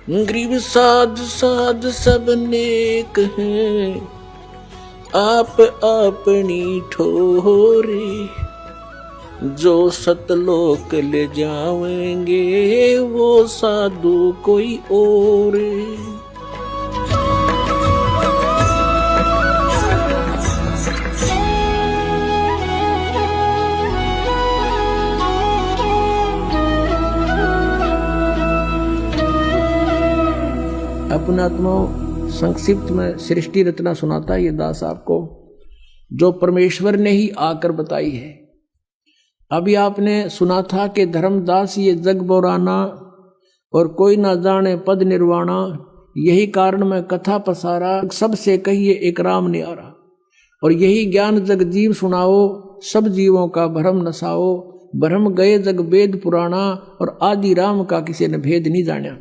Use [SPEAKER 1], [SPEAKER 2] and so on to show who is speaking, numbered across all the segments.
[SPEAKER 1] गरीब साध साध सब नेक हैं, आप अपनी ठोरे, जो सतलोक ले जावेंगे वो साधु कोई और। अपना आत्मा संक्षिप्त में सृष्टि रचना सुनाता है ये दास आपको, जो परमेश्वर ने ही आकर बताई है। अभी आपने सुना था कि धर्मदास ये जग बोराना और कोई ना जाने पद निर्वाणा, यही कारण मैं कथा पसारा, सबसे कहिए एक राम न्यारा। और यही ज्ञान जग जीव सुनाओ, सब जीवों का भ्रम नसाओ, भ्रम गए जग वेद पुराना, और आदि राम का किसी ने भेद नहीं जाना।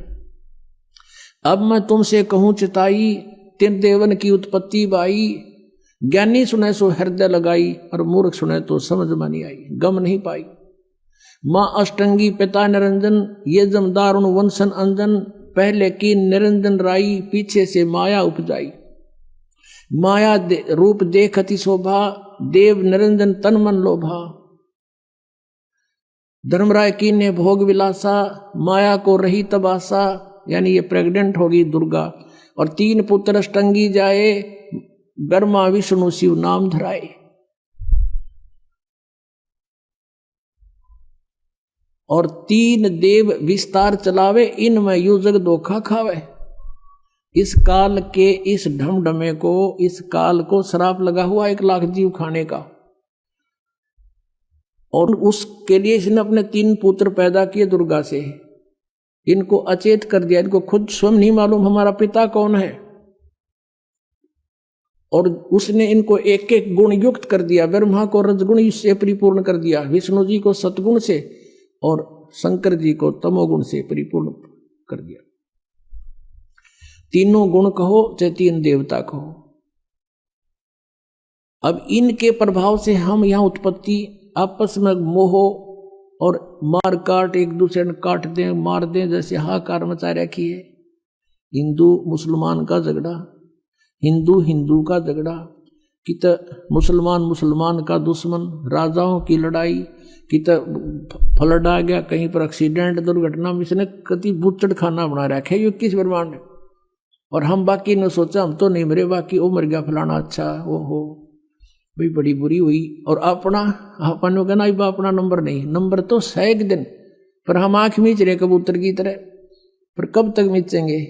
[SPEAKER 1] अब मैं तुमसे कहूं चिताई, तीन देवन की उत्पत्ति बाई, ज्ञानी सुने सो हृदय लगाई, और मूर्ख सुने तो समझ में नहीं आई, गम नहीं पाई। माँ अष्टंगी पिता निरंजन, ये जमदारुण वंशन अंजन, पहले की निरंजन राई, पीछे से माया उपजाई। माया रूप देखती शोभा, देव निरंजन तन मन लोभा। धर्मराय की ने भोग विलासा, माया को रही तबासा, यानी ये प्रेग्नेंट होगी दुर्गा। और तीन पुत्र अष्टंगी जाए, ब्रह्मा विष्णु शिव नाम धराए। और तीन देव विस्तार चलावे, इनमें यू जग धोखा खावे। इस काल के इस ढमढमे को, इस काल को श्राप लगा हुआ 1 लाख जीव खाने का। और उसके लिए इसने अपने 3 पुत्र पैदा किए दुर्गा से। इनको अचेत कर दिया, इनको खुद स्वयं नहीं मालूम हमारा पिता कौन है। और उसने इनको एक एक गुण युक्त कर दिया। ब्रह्मा को रजगुण से परिपूर्ण कर दिया, विष्णु जी को सतगुण से, और शंकर जी को तमोगुण से परिपूर्ण कर दिया। तीनों गुण कहो चाहे 3 देवता कहो। अब इनके प्रभाव से हम यहाँ उत्पत्ति, आपस में मोह और मार काट, एक दूसरे ने काट दें मार दें, जैसे हाहाकार मचा रखी है। हिंदू मुसलमान का झगड़ा, हिंदू हिंदू का झगड़ा, कित मुसलमान मुसलमान का दुश्मन, राजाओं की लड़ाई, कित फ्लड आ गया, कहीं पर एक्सीडेंट दुर्घटना, इसने कति बुच्चड़ खाना बना रखा है ये किस ब्रह्मांड ने। और हम बाकी ने सोचा हम तो नहीं मरे, बाकी वो मर गया फलाना, अच्छा ओहो भाई बड़ी बुरी हुई। और अपना अपन कहना अपना नंबर नहीं, नंबर तो 100 दिन, पर हम आंख मीच रहे कबूतर की तरह, पर कब तक मीचेंगे।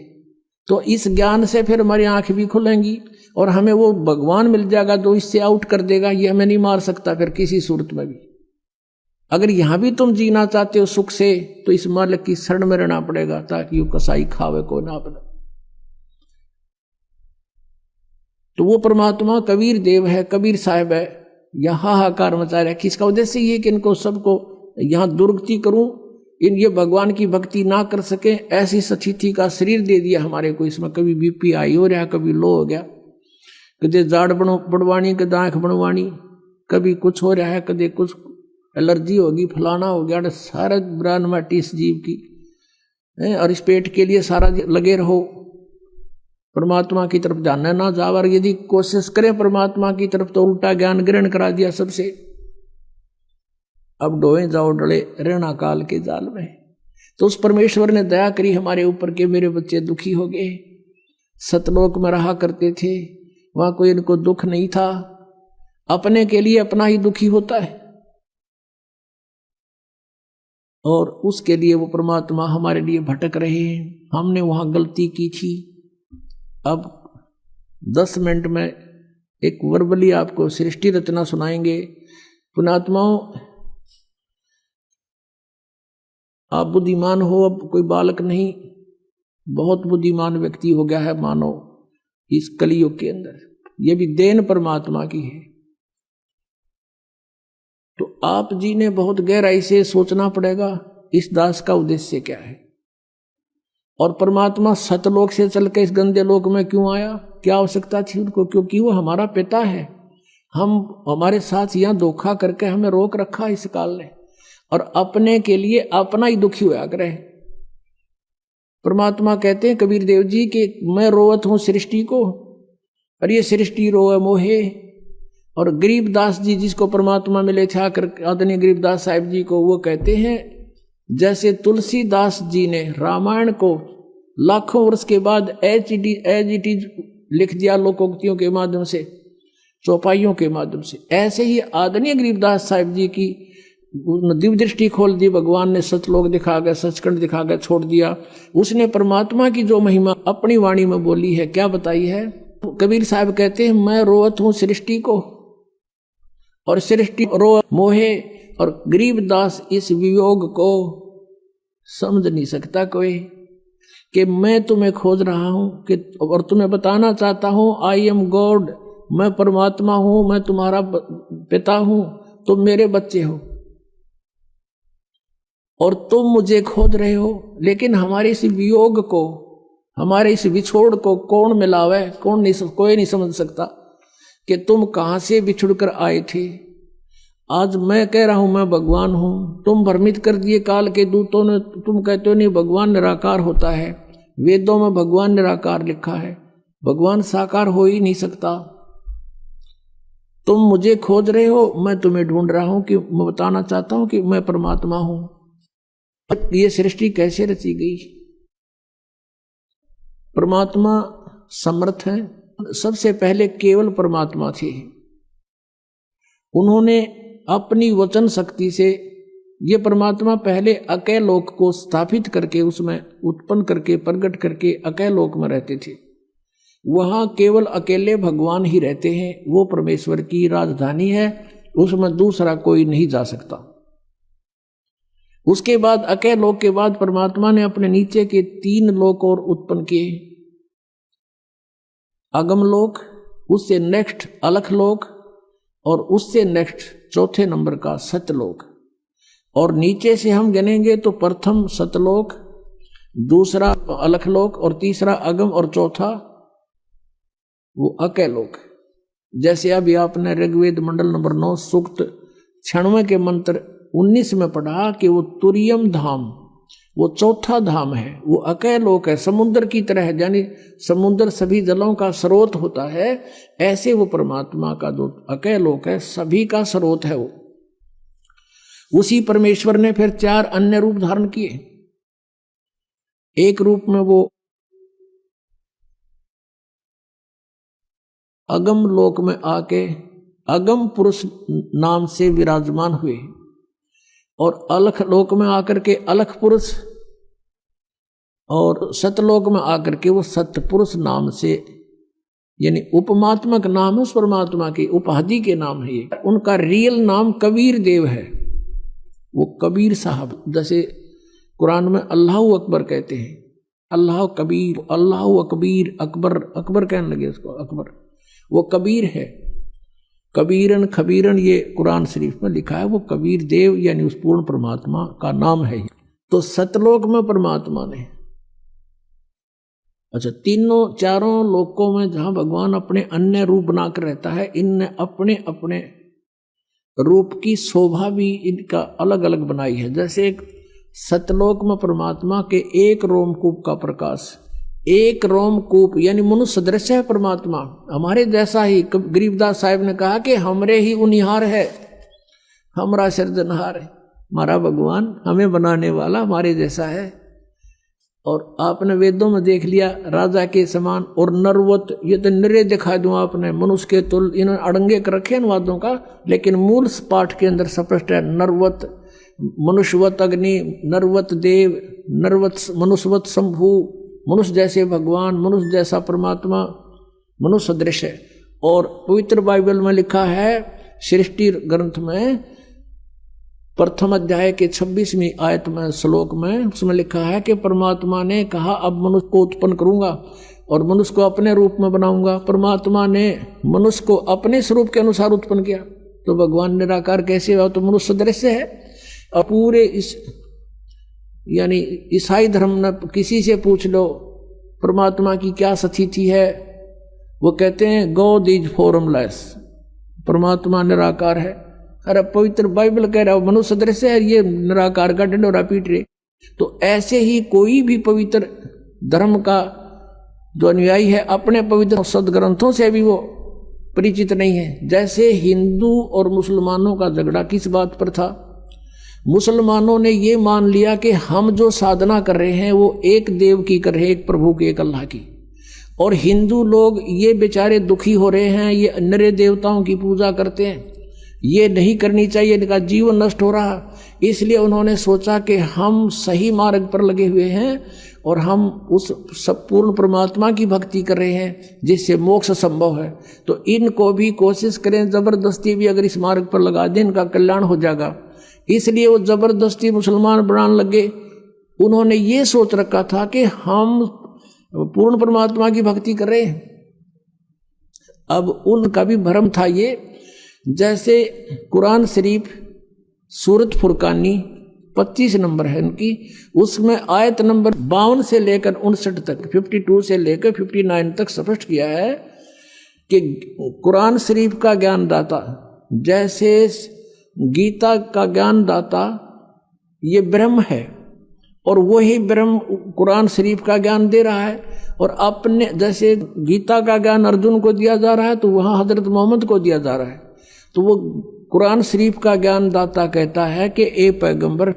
[SPEAKER 1] तो इस ज्ञान से फिर हमारी आंख भी खुलेंगी, और हमें वो भगवान मिल जाएगा जो इससे आउट कर देगा, ये हमें नहीं मार सकता फिर किसी सूरत में भी। अगर यहां भी तुम जीना चाहते हो सुख से, तो इस मालिक की शरण में रहना पड़ेगा, ताकि वो कसाई खावे को ना अपना। तो वो परमात्मा कबीर देव है, कबीर साहब है, यह हाहाकार मचा रहा है। किसका उद्देश्य ये कि इनको सबको यहां दुर्गति करूं, इन ये भगवान की भक्ति ना कर सके, ऐसी स्थिति का शरीर दे दिया हमारे को। इसमें कभी बीपी हाई हो रहा, कभी लो हो गया, कदे जाड़ बढ़वानी, कदे आंख बढ़वानी, कभी कुछ हो रहा है, कदे कुछ एलर्जी होगी, फलाना हो गया। सारा ब्रान माटी इस जीव की, और इस पेट के लिए सारा लगे रहो। परमात्मा की तरफ जानना ना जाओ, और यदि कोशिश करें परमात्मा की तरफ तो उल्टा ज्ञान ग्रहण करा दिया सबसे। अब डोए जाओ डले रहना काल के जाल में। तो उस परमेश्वर ने दया करी हमारे ऊपर के मेरे बच्चे दुखी हो गए। सतलोक में रहा करते थे, वहां कोई इनको दुख नहीं था। अपने के लिए अपना ही दुखी होता है, और उसके लिए वो परमात्मा हमारे लिए भटक रहे हैं। हमने वहां गलती की थी। अब 10 मिनट में एक वर्बली आपको सृष्टि रचना सुनाएंगे। पुणात्माओं, आप बुद्धिमान हो, अब कोई बालक नहीं, बहुत बुद्धिमान व्यक्ति हो गया है मानव इस कलियुग के अंदर। ये भी देन परमात्मा की है। तो आप जी ने बहुत गहराई से सोचना पड़ेगा इस दास का उद्देश्य क्या है, और परमात्मा सतलोक से चल के इस गंदे लोक में क्यों आया, क्या आवश्यकता थी उनको। क्योंकि वो हमारा पिता है। हमारे साथ यहाँ धोखा करके हमें रोक रखा इस काल ने, और अपने के लिए अपना ही दुखी होया करे। परमात्मा कहते हैं कबीर देव जी कि मैं रोवत हूं सृष्टि को और ये सृष्टि रोए मोहे। और गरीबदास जी जिसको परमात्मा मिले थे आकर आदरणीय गरीबदास साहिब जी को, वो कहते हैं जैसे तुलसीदास जी ने रामायण को लाखों वर्ष के बाद एज इट इज लिख दिया लोकोक्तियों के माध्यम से, चौपाइयों के माध्यम से, ऐसे ही आदरणीय गरीबदास साहिब जी की दिव्य दृष्टि खोल दी भगवान ने, सतलोक दिखा गया, सचखंड दिखा गया, छोड़ दिया। उसने परमात्मा की जो महिमा अपनी वाणी में बोली है, क्या बताई है? कबीर साहब कहते हैं मैं रोवत हूं सृष्टि को और सृष्टि रो मोहे। और गरीबदास इस वियोग को समझ नहीं सकता कोई कि मैं तुम्हें खोज रहा हूं कि और तुम्हें बताना चाहता हूं आई एम गॉड, मैं परमात्मा हूं, मैं तुम्हारा पिता हूं, तुम मेरे बच्चे हो और तुम मुझे खोज रहे हो। लेकिन हमारे इस वियोग को, हमारे इस विछोड़ को कौन मिलावे? कोई नहीं समझ सकता कि तुम कहां से बिछुड़ कर आए थे। आज मैं कह रहा हूं मैं भगवान हूं, तुम भ्रमित कर दिए काल के दूतों ने, तुम कहते हो नहीं भगवान निराकार होता है, वेदों में भगवान निराकार लिखा है, भगवान साकार हो ही नहीं सकता। तुम मुझे खोज रहे हो, मैं तुम्हें ढूंढ रहा हूं कि मैं बताना चाहता हूं कि मैं परमात्मा हूं। ये सृष्टि कैसे रची गई? परमात्मा समर्थ है। सबसे पहले केवल परमात्मा थे, उन्होंने अपनी वचन शक्ति से ये परमात्मा पहले अकय लोक को स्थापित करके, उसमें उत्पन्न करके, प्रकट करके अकय लोक में रहते थे। वहां केवल अकेले भगवान ही रहते हैं, वो परमेश्वर की राजधानी है, उसमें दूसरा कोई नहीं जा सकता। उसके बाद अकय लोक के बाद परमात्मा ने अपने नीचे के 3 लोक और उत्पन्न किए। अगम लोक, उससे नेक्स्ट अलख लोक और उससे नेक्स्ट चौथे नंबर का सतलोक। और नीचे से हम गिनेंगे तो प्रथम सतलोक, दूसरा अलख लोक और तीसरा अगम और चौथा वो अकय लोक। जैसे अभी आपने ऋग्वेद मंडल नंबर 9 सूक्त 96 के मंत्र 19 में पढ़ा कि वो तुरियम धाम, वो चौथा धाम है, वो अकय लोक है, समुद्र की तरह है, यानी समुद्र सभी जलों का स्रोत होता है, ऐसे वो परमात्मा का जो अकय लोक है सभी का स्रोत है। वो उसी परमेश्वर ने फिर 4 अन्य रूप धारण किए। एक रूप में वो अगम लोक में आके अगम पुरुष नाम से विराजमान हुए और अलख लोक में आकर के अलख पुरुष और सतलोक में आकर के वो सतपुरुष नाम से, यानी उपमात्मक नाम है उस परमात्मा की, उपाधि के नाम है ये। उनका रियल नाम कबीर देव है, वो कबीर साहब। जैसे कुरान में अल्लाह अकबर कहते हैं, अल्लाह कबीर, अल्लाह अकबीर, अकबर, अकबर कहने लगे उसको अकबर, वो कबीर है। कबीरन खबीरन ये कुरान शरीफ में लिखा है, वो कबीर देव यानी उस पूर्ण परमात्मा का नाम है। तो सतलोक में परमात्मा ने, अच्छा, तीनों चारों लोकों में जहां भगवान अपने अन्य रूप बनाकर रहता है, इनने अपने अपने रूप की शोभा भी इनका अलग अलग बनाई है। जैसे एक सतलोक में परमात्मा के एक रोमकूप का प्रकाश, एक रोमकूप यानी मनुष्य सदृश है परमात्मा, हमारे जैसा ही। गरीबदास साहिब ने कहा कि हमरे ही उनिहार है, हमारा सृजनहार है, हमारा भगवान हमें बनाने वाला हमारे जैसा है। और आपने वेदों में देख लिया राजा के समान और नरवत, ये तो निरे दिखा दूं आपने, मनुष्य के तुल, इन्होंने अड़ंगे कर रखे इन वादों का, लेकिन मूल पाठ के अंदर स्पष्ट है नरवत, मनुष्यवत अग्नि, नरवत देव, नरवत मनुष्यवत शंभु, मनुष्य जैसे भगवान, मनुष्य जैसा परमात्मा, मनुष्य सदृश है। और पवित्र बाइबल में लिखा है, सृष्टि ग्रंथ में प्रथम अध्याय के 26वीं आयत में श्लोक में उसमें लिखा है कि परमात्मा ने कहा अब मनुष्य को उत्पन्न करूंगा और मनुष्य को अपने रूप में बनाऊंगा। परमात्मा ने मनुष्य को अपने स्वरूप के अनुसार उत्पन्न किया, तो भगवान निराकार कैसे हुआ? तो मनुष्य सदृश है। और पूरे इस यानी ईसाई धर्म में किसी से पूछ लो परमात्मा की क्या स्थिति है, वो कहते हैं गॉड इज फॉर्मलेस, परमात्मा निराकार है। अरे पवित्र बाइबल कह रहा है मनुष्य सदृश है, ये निराकार का ढिंढोरा पीट रहे। तो ऐसे ही कोई भी पवित्र धर्म का जो अनुयायी है अपने पवित्र सदग्रंथों से भी वो परिचित नहीं है। जैसे हिंदू और मुसलमानों का झगड़ा किस बात पर था? मुसलमानों ने ये मान लिया कि हम जो साधना कर रहे हैं वो एक देव की कर रहे हैं, एक प्रभु की, एक अल्लाह की। और हिंदू लोग ये बेचारे दुखी हो रहे हैं, ये नरे देवताओं की पूजा करते हैं, ये नहीं करनी चाहिए, इनका जीवन नष्ट हो रहा। इसलिए उन्होंने सोचा कि हम सही मार्ग पर लगे हुए हैं और हम उस सब पूर्ण परमात्मा की भक्ति कर रहे हैं जिससे मोक्ष संभव है। तो इनको भी कोशिश करें, जबरदस्ती भी अगर इस मार्ग पर लगा दें इनका कल्याण हो जाएगा। इसलिए वो जबरदस्ती मुसलमान बनाने लगे। उन्होंने ये सोच रखा था कि हम पूर्ण परमात्मा की भक्ति कर रहे हैं। अब उनका भी भ्रम था ये। जैसे कुरान शरीफ सूरत फुरकानी 25 नंबर है उनकी, उसमें आयत नंबर 52 से लेकर 59 तक, 52 से लेकर 59 तक स्पष्ट किया है कि कुरान शरीफ का ज्ञान दाता, जैसे गीता का ज्ञान दाता ये ब्रह्म है और वही ब्रह्म कुरान शरीफ का ज्ञान दे रहा है। और अपने जैसे गीता का ज्ञान अर्जुन को दिया जा रहा है तो वहाँ हजरत मोहम्मद को दिया जा रहा है। तो वो कुरान शरीफ का ज्ञान दाता कहता है कि ए पैगंबर,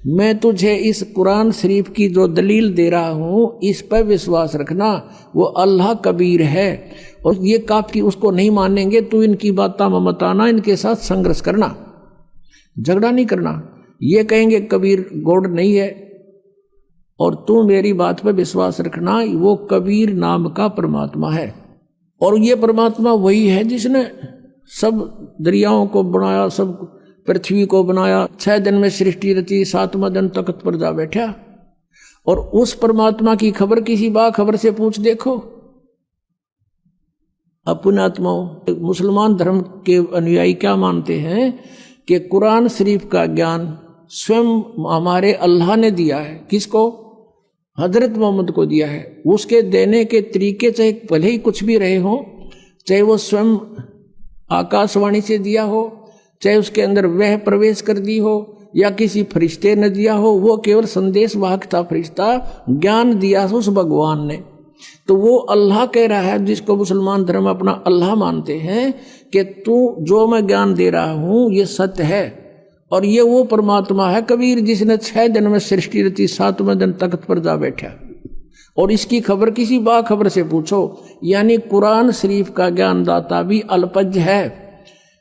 [SPEAKER 1] मैं तुझे इस कुरान शरीफ की जो दलील दे रहा हूँ इस पर विश्वास रखना, वो अल्लाह कबीर है और ये काफी, उसको नहीं मानेंगे तो इनकी बातों में मत आना, इनके साथ संघर्ष करना, झगड़ा नहीं करना। ये कहेंगे कबीर गॉड नहीं है और तू मेरी बात पर विश्वास रखना, वो कबीर नाम का परमात्मा है। और ये परमात्मा वही है जिसने सब दरियाओं को बनाया, सब पृथ्वी को बनाया, 6 दिन में सृष्टि रची, 7वां दिन तख्त पर जा बैठा। और उस परमात्मा की खबर किसी बाखबर से पूछ देखो। अपने आत्माओं, मुसलमान धर्म के अनुयायी क्या मानते हैं कि कुरान शरीफ का ज्ञान स्वयं हमारे अल्लाह ने दिया है। किसको? हजरत मोहम्मद को दिया है। उसके देने के तरीके चाहे भले ही कुछ भी रहे हो, चाहे वो स्वयं आकाशवाणी से दिया हो, चाहे उसके अंदर वह प्रवेश कर दी हो या किसी फरिश्ते ने दिया हो, वो केवल संदेश वाहक था फरिश्ता, ज्ञान दिया उस भगवान ने। तो वो अल्लाह कह रहा है, जिसको मुसलमान धर्म अपना अल्लाह मानते हैं, कि तू जो मैं ज्ञान दे रहा हूँ ये सत्य है। और ये वो परमात्मा है कबीर जिसने 6 दिन में सृष्टि रची, 7वें दिन तख्त पर जा बैठा। और इसकी खबर किसी बाखबर से पूछो। यानी कुरान शरीफ का ज्ञान दाता भी अल्पज्ञ है,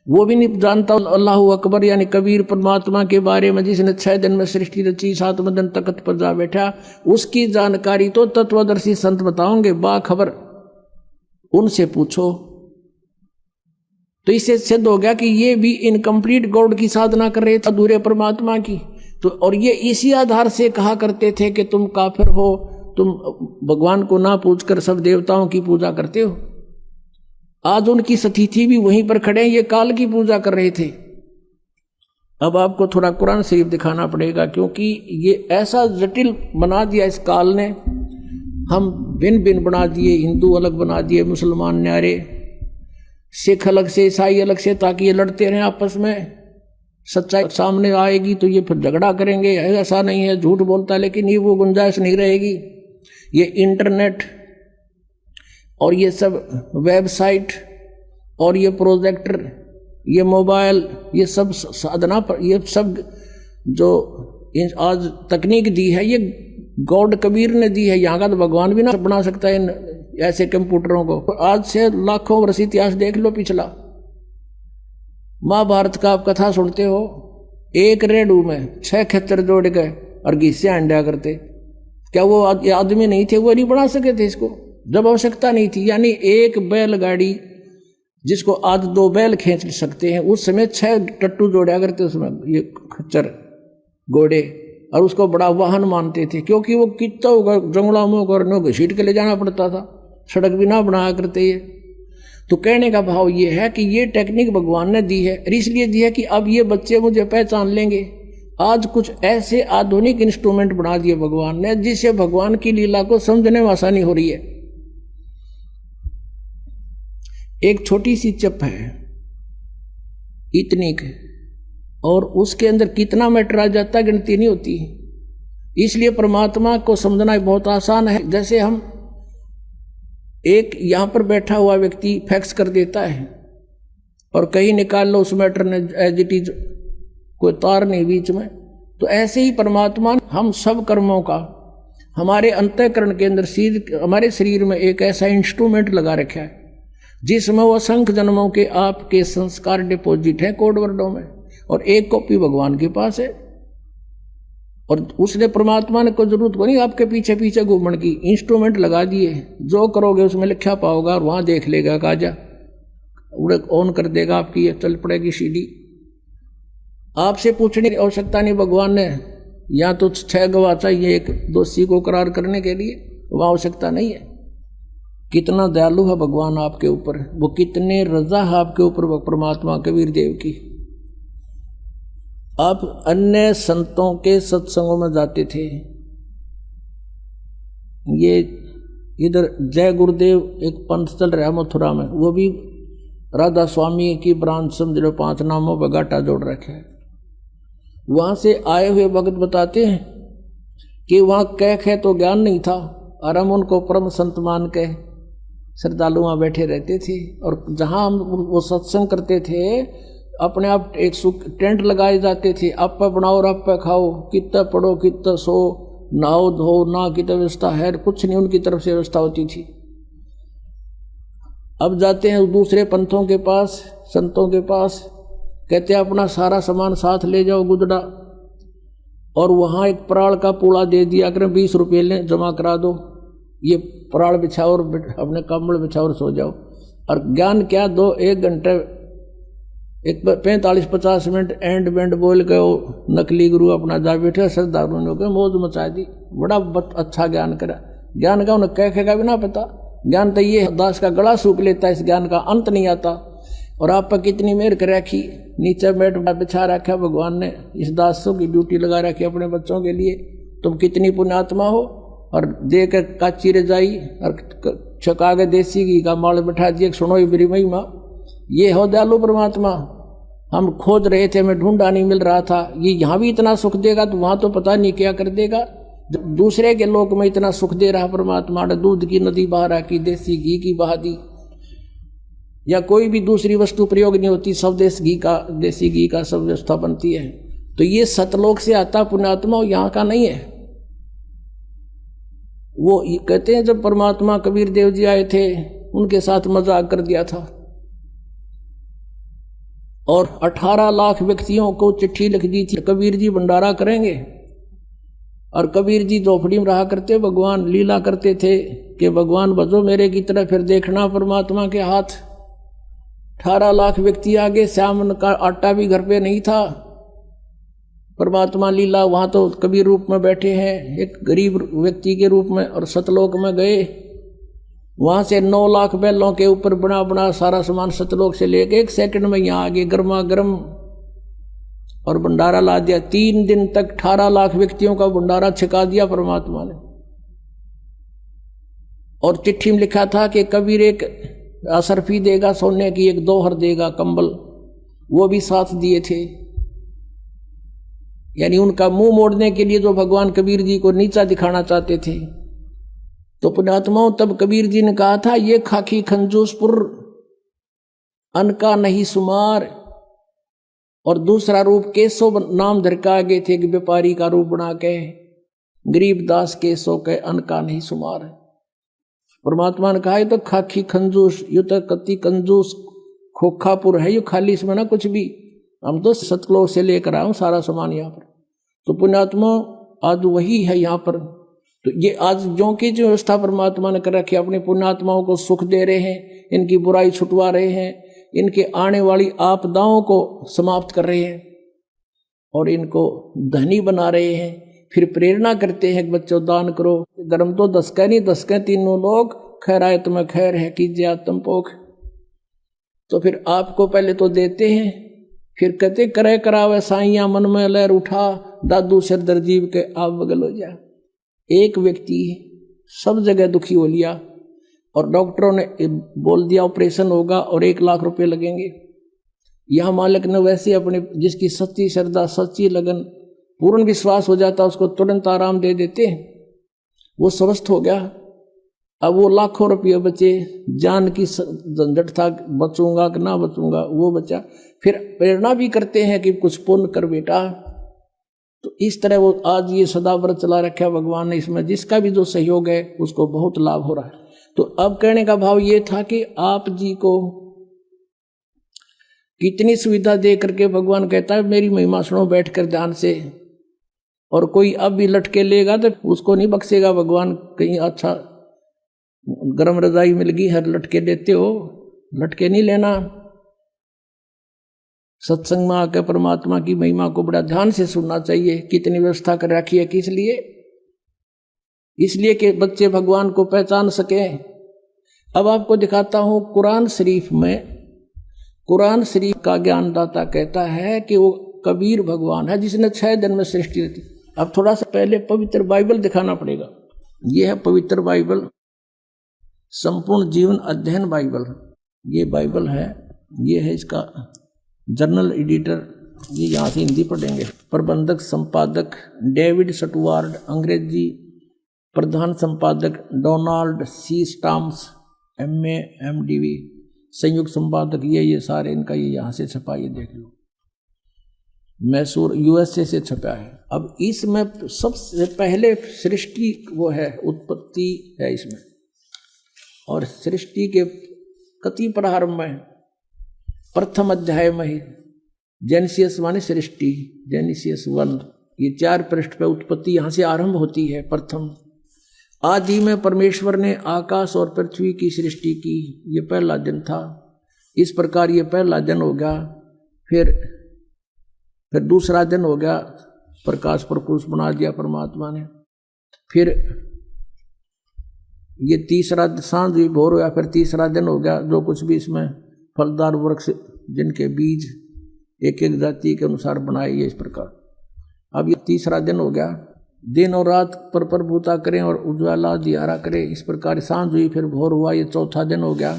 [SPEAKER 1] वो भी नहीं जानता अल्लाह अकबर यानी कबीर परमात्मा के बारे में जिसने 6 दिन में सृष्टि रची, 7वें दिन तख्त पर जा बैठा। उसकी जानकारी तो तत्वदर्शी संत बताओगे, बाखबर, उनसे पूछो। तो इससे सिद्ध हो गया कि ये भी इनकम्प्लीट गॉड की साधना कर रहे थे, अधूरे परमात्मा की। तो और ये इसी आधार से कहा करते थे कि तुम काफिर हो, तुम भगवान को ना पूछकर सब देवताओं की पूजा करते हो। आज उनकी सतीथि भी वहीं पर खड़े हैं, ये काल की पूजा कर रहे थे। अब आपको थोड़ा कुरान शरीफ दिखाना पड़ेगा, क्योंकि ये ऐसा जटिल बना दिया इस काल ने। हम भिन्न भिन्न बना दिए, हिंदू अलग बना दिए, मुसलमान न्यारे, सिख अलग से, ईसाई अलग से, ताकि ये लड़ते रहें आपस में। सच्चाई सामने आएगी तो ये फिर झगड़ा करेंगे, ऐसा नहीं है, झूठ बोलता है, लेकिन ये वो गुंजाइश नहीं रहेगी। ये इंटरनेट और ये सब वेबसाइट और ये प्रोजेक्टर, ये मोबाइल, ये सब साधना पर, ये सब जो आज तकनीक दी है ये गॉड कबीर ने दी है। यहाँ का तो भगवान भी ना बना सकता है इन ऐसे कंप्यूटरों को। आज से लाखों वर्ष इतिहास देख लो पिछला। महाभारत का आप कथा सुनते हो, एक रेडू में 6 खच्चर जोड़ गए और घिस्से अंडा करते। क्या वो आदमी नहीं थे, वो नहीं बना सके थे इसको जब आवश्यकता नहीं थी। यानी एक बैलगाड़ी जिसको आज 2 बैल खींच सकते हैं, उस समय 6 टट्टू जोड़ा करते उसमें, ये खच्चर घोड़े, और उसको बड़ा वाहन मानते थे, क्योंकि वो कितना होगा, जंगलों में करने घसीट के ले जाना पड़ता था, सड़क भी ना बनाया करते ये। तो कहने का भाव ये है कि ये टेक्निक भगवान ने दी है, इसलिए दी है कि अब ये बच्चे मुझे पहचान लेंगे। आज कुछ ऐसे आधुनिक इंस्ट्रूमेंट बना दिए भगवान ने जिससे भगवान की लीला को समझने में आसानी हो रही है। एक छोटी सी चिप है इतनी की, और उसके अंदर कितना मैटर आ जाता गिनती नहीं होती। इसलिए परमात्मा को समझना बहुत आसान है। जैसे हम एक यहां पर बैठा हुआ व्यक्ति फैक्स कर देता है और कहीं निकाल लो उस मैटर ने एज इट इज, कोई तार नहीं बीच में, तो ऐसे ही परमात्मा हम सब कर्मों का हमारे अंतःकरण के अंदर हमारे शरीर में एक ऐसा इंस्ट्रूमेंट लगा रखा है जिसमें वो असंख्य जन्मों के आपके संस्कार डिपॉजिट है कोड वर्डों में, और एक कॉपी भगवान के पास है। और उसने परमात्मा ने कोई जरूरत को नहीं आपके पीछे पीछे घूमने की, इंस्ट्रूमेंट लगा दिए, जो करोगे उसमें लिखा पाओगा और वहां देख लेगा, काजा उड़े ऑन कर देगा, आपकी ये चल पड़ेगी सीडी। आपसे पूछने की आवश्यकता नहीं भगवान ने, या तो 6 गवाह चाहिए एक दोषी को करार करने के लिए, वह आवश्यकता नहीं है। कितना दयालु है भगवान आपके ऊपर, वो कितने रजा है आपके ऊपर, वो परमात्मा कबीर देव की। आप अन्य संतों के सत्संगों में जाते थे, ये इधर जय गुरुदेव एक पंथ चल रहा है मथुरा में, वो भी राधा स्वामी की ब्रांच समझ लो, 5 नामों पर गाटा जोड़ रखे है। वहां से आए हुए भगत बताते हैं कि वहां कह तो ज्ञान नहीं था, और हम उनको परम संत मान के श्रद्धालु वहां बैठे रहते थे। और जहां हम वो सत्संग करते थे, अपने आप एक टेंट लगाए जाते थे, आप पे बनाओ और आप पे खाओ, कितना पढ़ो कितना सो, नहाओ धो ना की तो व्यवस्था है, कुछ नहीं उनकी तरफ से व्यवस्था होती थी। अब जाते हैं दूसरे पंथों के पास, संतों के पास, कहते हैं अपना सारा सामान साथ ले जाओ गुदड़ा, और वहां एक पराल का पूड़ा दे दिया करें, 20 रुपये लें जमा करा दो, ये पराल बिछाओ और अपने कम्बल बिछाओ और सो जाओ। और ज्ञान क्या, 1 घंटे 45-50 मिनट एंड बैंड बोल के वो नकली गुरु अपना जा बैठे, श्रद्धालु ने होकर मौज मचा दी, बड़ा अच्छा ज्ञान करा। ज्ञान का उन्हें कह भी ना पता, ज्ञान तो ये दास का गला सूख लेता है, इस ज्ञान का अंत नहीं आता। और आप पर कितनी मेहर कर रखी, नीचे बैठ बिछा रखा भगवान ने, इस दासों की ड्यूटी लगा रखी अपने बच्चों के लिए। तुम कितनी पुण्यात्मा हो, और दे कर काची रजाई और छका के देसी घी का माल बैठा दिए, सुनो ये मेरी महिमा। ये हो दयालु परमात्मा, हम खोज रहे थे, हमें ढूंढा नहीं मिल रहा था, ये यहाँ भी इतना सुख देगा तो वहां तो पता नहीं क्या कर देगा। जब दूसरे के लोक में इतना सुख दे रहा परमात्मा ने, दूध की नदी बहा रखी, देसी घी की बहा दी, या कोई भी दूसरी वस्तु प्रयोग नहीं होती, सब देसी घी का सब व्यवस्था बनती है। तो ये सतलोक से आता पुण्यात्मा, यहाँ का नहीं है। वो कहते हैं जब परमात्मा कबीर देव जी आए थे, उनके साथ मजाक कर दिया था, और 18 लाख व्यक्तियों को चिट्ठी लिख दी थी, कबीर जी भंडारा करेंगे। और कबीर जी झोपड़ी में रहा करते, भगवान लीला करते थे कि भगवान बजो मेरे की तरफ, फिर देखना परमात्मा के हाथ। 18 लाख व्यक्ति आगे, श्याम का आटा भी घर पे नहीं था, परमात्मा लीला। वहां तो कबीर रूप में बैठे हैं, एक गरीब व्यक्ति के रूप में, और सतलोक में गए, वहां से 9 लाख बैलों के ऊपर बना बना सारा सामान सतलोक से लेके 1 सेकंड में यहाँ आगे गर्मा गर्म, और भंडारा ला दिया। 3 दिन तक 18 लाख व्यक्तियों का भंडारा छिका दिया परमात्मा ने। और चिट्ठी में लिखा था कि कबीर एक असरफी देगा सोने की, एक दोहर देगा कंबल, वो भी साथ दिए थे। यानी उनका मुंह मोड़ने के लिए जो भगवान कबीर जी को नीचा दिखाना चाहते थे। तो पुण्यात्माओं, तब कबीर जी ने कहा था, ये खाकी खंजूसपुर अन का नहीं सुमार। और दूसरा रूप केशव नाम धरका गए थे, कि व्यापारी का रूप बना के, गरीबदास केशव के अन का नहीं सुमार। परमात्मा ने कहा, ये तो खाकी खंजूस, ये तो कति कंजूस खोखापुर है, ये खाली इसमें ना कुछ भी, हम तो सतलोक से लेकर आए सारा सामान यहाँ पर। तो पुण्यात्मा आज वही है यहाँ पर। तो ये आज जो की जो व्यवस्था परमात्मा ने कर रखी, अपने पुण्यात्माओं को सुख दे रहे हैं, इनकी बुराई छुटवा रहे हैं, इनके आने वाली आपदाओं को समाप्त कर रहे हैं, और इनको धनी बना रहे हैं। फिर प्रेरणा करते हैं कि बच्चों दान करो, धर्म तो 10 का नहीं 10 के 3 लोग, खैर आए तुम्हें खैर है, कीजिए आत्म पोख। तो फिर आपको पहले तो देते हैं, फिर कहते करे करावे साइया मन में लहर उठा, दादू सिर दर्जीव के आप बगल हो जा। एक व्यक्ति सब जगह दुखी हो लिया, और डॉक्टरों ने बोल दिया ऑपरेशन होगा और 1 लाख रुपए लगेंगे। यह मालिक ने वैसे अपने जिसकी सच्ची श्रद्धा, सच्ची लगन, पूर्ण विश्वास हो जाता, उसको तुरंत आराम दे देते, वो स्वस्थ हो गया। अब वो लाखों रुपये बचे, जान की झंझट था, बचूंगा कि ना बचूंगा, वो बचा। फिर प्रेरणा भी करते हैं कि कुछ पुण्य कर बेटा। तो इस तरह वो आज ये सदाव्रत चला रखा भगवान ने, इसमें जिसका भी जो सहयोग है उसको बहुत लाभ हो रहा है। तो अब कहने का भाव ये था कि आप जी को कितनी सुविधा दे करके भगवान कहता है मेरी महिमा सुनो बैठ कर ध्यान से। और कोई अब भी लटके लेगा तो उसको नहीं बख्शेगा भगवान। कहीं अच्छा गर्म रजाई मिल गई, हर लटके देते हो, लटके नहीं लेना। सत्संग में आकर परमात्मा की महिमा को बड़ा ध्यान से सुनना चाहिए। कितनी व्यवस्था कर रखी है, किस लिए? इसलिए कि बच्चे भगवान को पहचान सके। अब आपको दिखाता हूं कुरान शरीफ में, कुरान शरीफ का ज्ञानदाता कहता है कि वो कबीर भगवान है जिसने 6 दिन में सृष्टि रची। अब थोड़ा सा पहले पवित्र बाइबल दिखाना पड़ेगा। ये है पवित्र बाइबल, संपूर्ण जीवन अध्ययन बाइबल। ये बाइबल है, ये है इसका जर्नल एडिटर, ये यहाँ से हिंदी पढ़ेंगे। प्रबंधक संपादक डेविड स्टुअर्ट, अंग्रेजी प्रधान संपादक Donald C Stamms, MA MDV, संयुक्त संपादक ये सारे इनका ये यहाँ से छपा, ये देख लो, मैसूर USA से छपा है। अब इसमें सबसे पहले सृष्टि वो है, उत्पत्ति है इसमें, और सृष्टि के कति प्रारंभ में प्रथम अध्याय में ही जेनेसिस माने सृष्टि, जेनेसिस 1, ये 4 पृष्ठ पे उत्पत्ति यहाँ से आरंभ होती है। प्रथम आदि में परमेश्वर ने आकाश और पृथ्वी की सृष्टि की, ये पहला दिन था। इस प्रकार ये पहला दिन हो गया। फिर दूसरा दिन हो गया, प्रकाश प्रकुश बना दिया परमात्मा ने। फिर ये तीसरा सांझ भी भोर हो गया, फिर तीसरा दिन हो गया। जो कुछ भी इसमें फलदार वृक्ष जिनके बीज एक एक जाति के अनुसार बनाए, ये इस प्रकार। अब ये तीसरा दिन हो गया। दिन और रात पर प्रभुता करें और उज्ज्वला दियारा करें, इस प्रकार सांझ हुई, फिर भोर हुआ, ये चौथा दिन हो गया।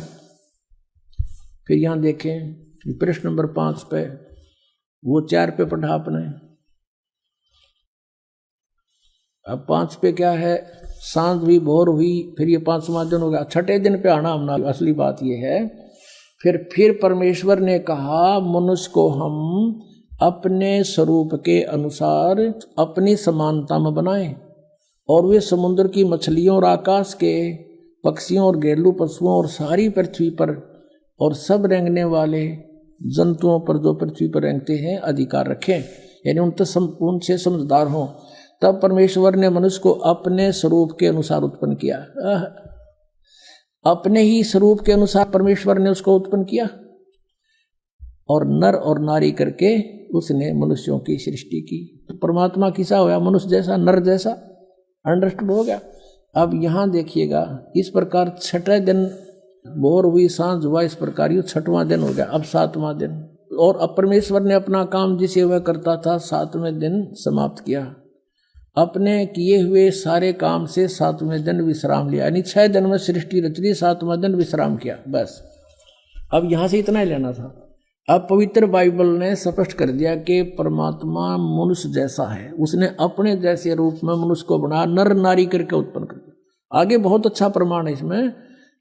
[SPEAKER 1] फिर यहाँ देखें प्रश्न नंबर 5 पे, वो 4 पे पढ़ा आपने। अब 5 पे क्या है, सांझ हुई भोर हुई, फिर ये 5वां दिन हो गया। छठे दिन पे आना हमने, असली बात ये है। फिर परमेश्वर ने कहा मनुष्य को हम अपने स्वरूप के अनुसार अपनी समानता में बनाएं, और वे समुद्र की मछलियों और आकाश के पक्षियों और घरेलू पशुओं और सारी पृथ्वी पर और सब रेंगने वाले जंतुओं पर जो पृथ्वी पर रेंगते हैं अधिकार रखें, यानी उनसे समझदार हों। तब परमेश्वर ने मनुष्य को अपने स्वरूप के अनुसार उत्पन्न किया। अपने ही स्वरूप के अनुसार परमेश्वर ने उसको उत्पन्न किया, और नर और नारी करके उसने मनुष्यों की सृष्टि की। तो परमात्मा किसा होया, मनुष्य जैसा, नर जैसा। अंडरस्टूड हो गया। अब यहाँ देखिएगा, इस प्रकार छठे दिन भोर हुई, सांझ हुआ, इस प्रकार ये 6वां दिन हो गया। अब 7वां दिन, और अब परमेश्वर ने अपना काम जिसे वह करता था 7वें दिन समाप्त किया। अपने किए हुए सारे काम से 7वें दिन विश्राम लिया, यानी 6 दिन में सृष्टि रच दी, 7वां दिन विश्राम किया, बस। अब यहाँ से इतना ही लेना था। अब पवित्र बाइबल ने स्पष्ट कर दिया कि परमात्मा मनुष्य जैसा है, उसने अपने जैसे रूप में मनुष्य को बना, नर नारी करके उत्पन्न कर दिया। आगे बहुत अच्छा प्रमाण है इसमें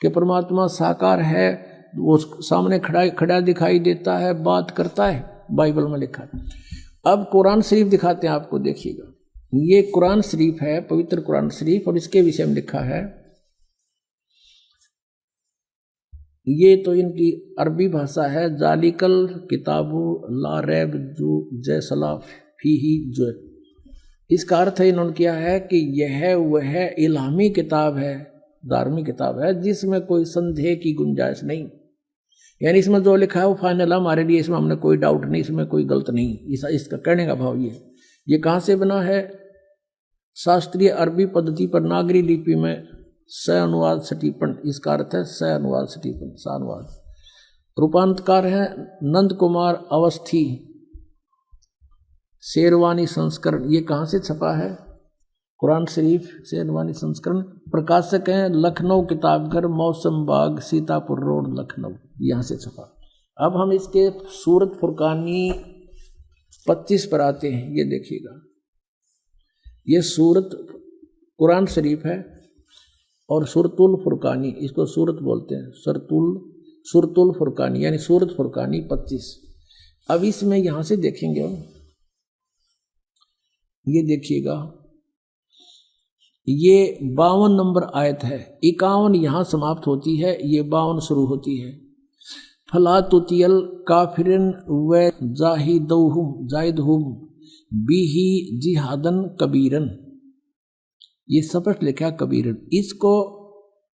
[SPEAKER 1] कि परमात्मा साकार है, वो सामने खड़ा दिखाई देता है, बात करता है, बाइबल में लिखा है। अब कुरान शरीफ दिखाते हैं आपको, देखिएगा। ये कुरान शरीफ है, पवित्र कुरान शरीफ, और इसके विषय में लिखा है। ये तो इनकी अरबी भाषा है। जालिकल किताबु ला रैब जो जैसला फीही जो, इसका अर्थ है इन्होंने किया है कि यह वह इल्हामी किताब है, धार्मिक किताब है जिसमें कोई संदेह की गुंजाइश नहीं, यानी इसमें जो लिखा है वो फाइनल है हमारे लिए, इसमें हमने कोई डाउट नहीं, इसमें कोई गलत नहीं। इसका कहने का भाव ये कहाँ से बना है? शास्त्रीय अरबी पद्धति पर नागरी लिपि में स अनुवाद सटीपन, इसका अर्थ है स अनुवाद सटीपन, स अनुवाद। रूपांतकार है नंद कुमार अवस्थी, शेरवानी संस्करण। ये कहाँ से छपा है? कुरान शरीफ शेरवानी संस्करण। प्रकाशक हैं लखनऊ किताबघर, मौसम बाग, सीतापुर रोड, लखनऊ, यहाँ से छपा। अब हम इसके सूरत फुरकानी 25 पर आते हैं, ये देखिएगा। ये सूरत कुरान शरीफ है और सूरतुल फुरकानी, इसको सूरत बोलते हैं, सूरतुल फुरकानी यानी सूरत फुरकानी 25। अब इसमें यहां से देखेंगे हम, ये देखिएगा, ये 52 नंबर आयत है, 51 यहां समाप्त होती है, ये 52 शुरू होती है। फला तुतियल काफिरन व जाहिदहुम बिही जिहादन कबीरन, ये स्पष्ट लिखा कबीरन। इसको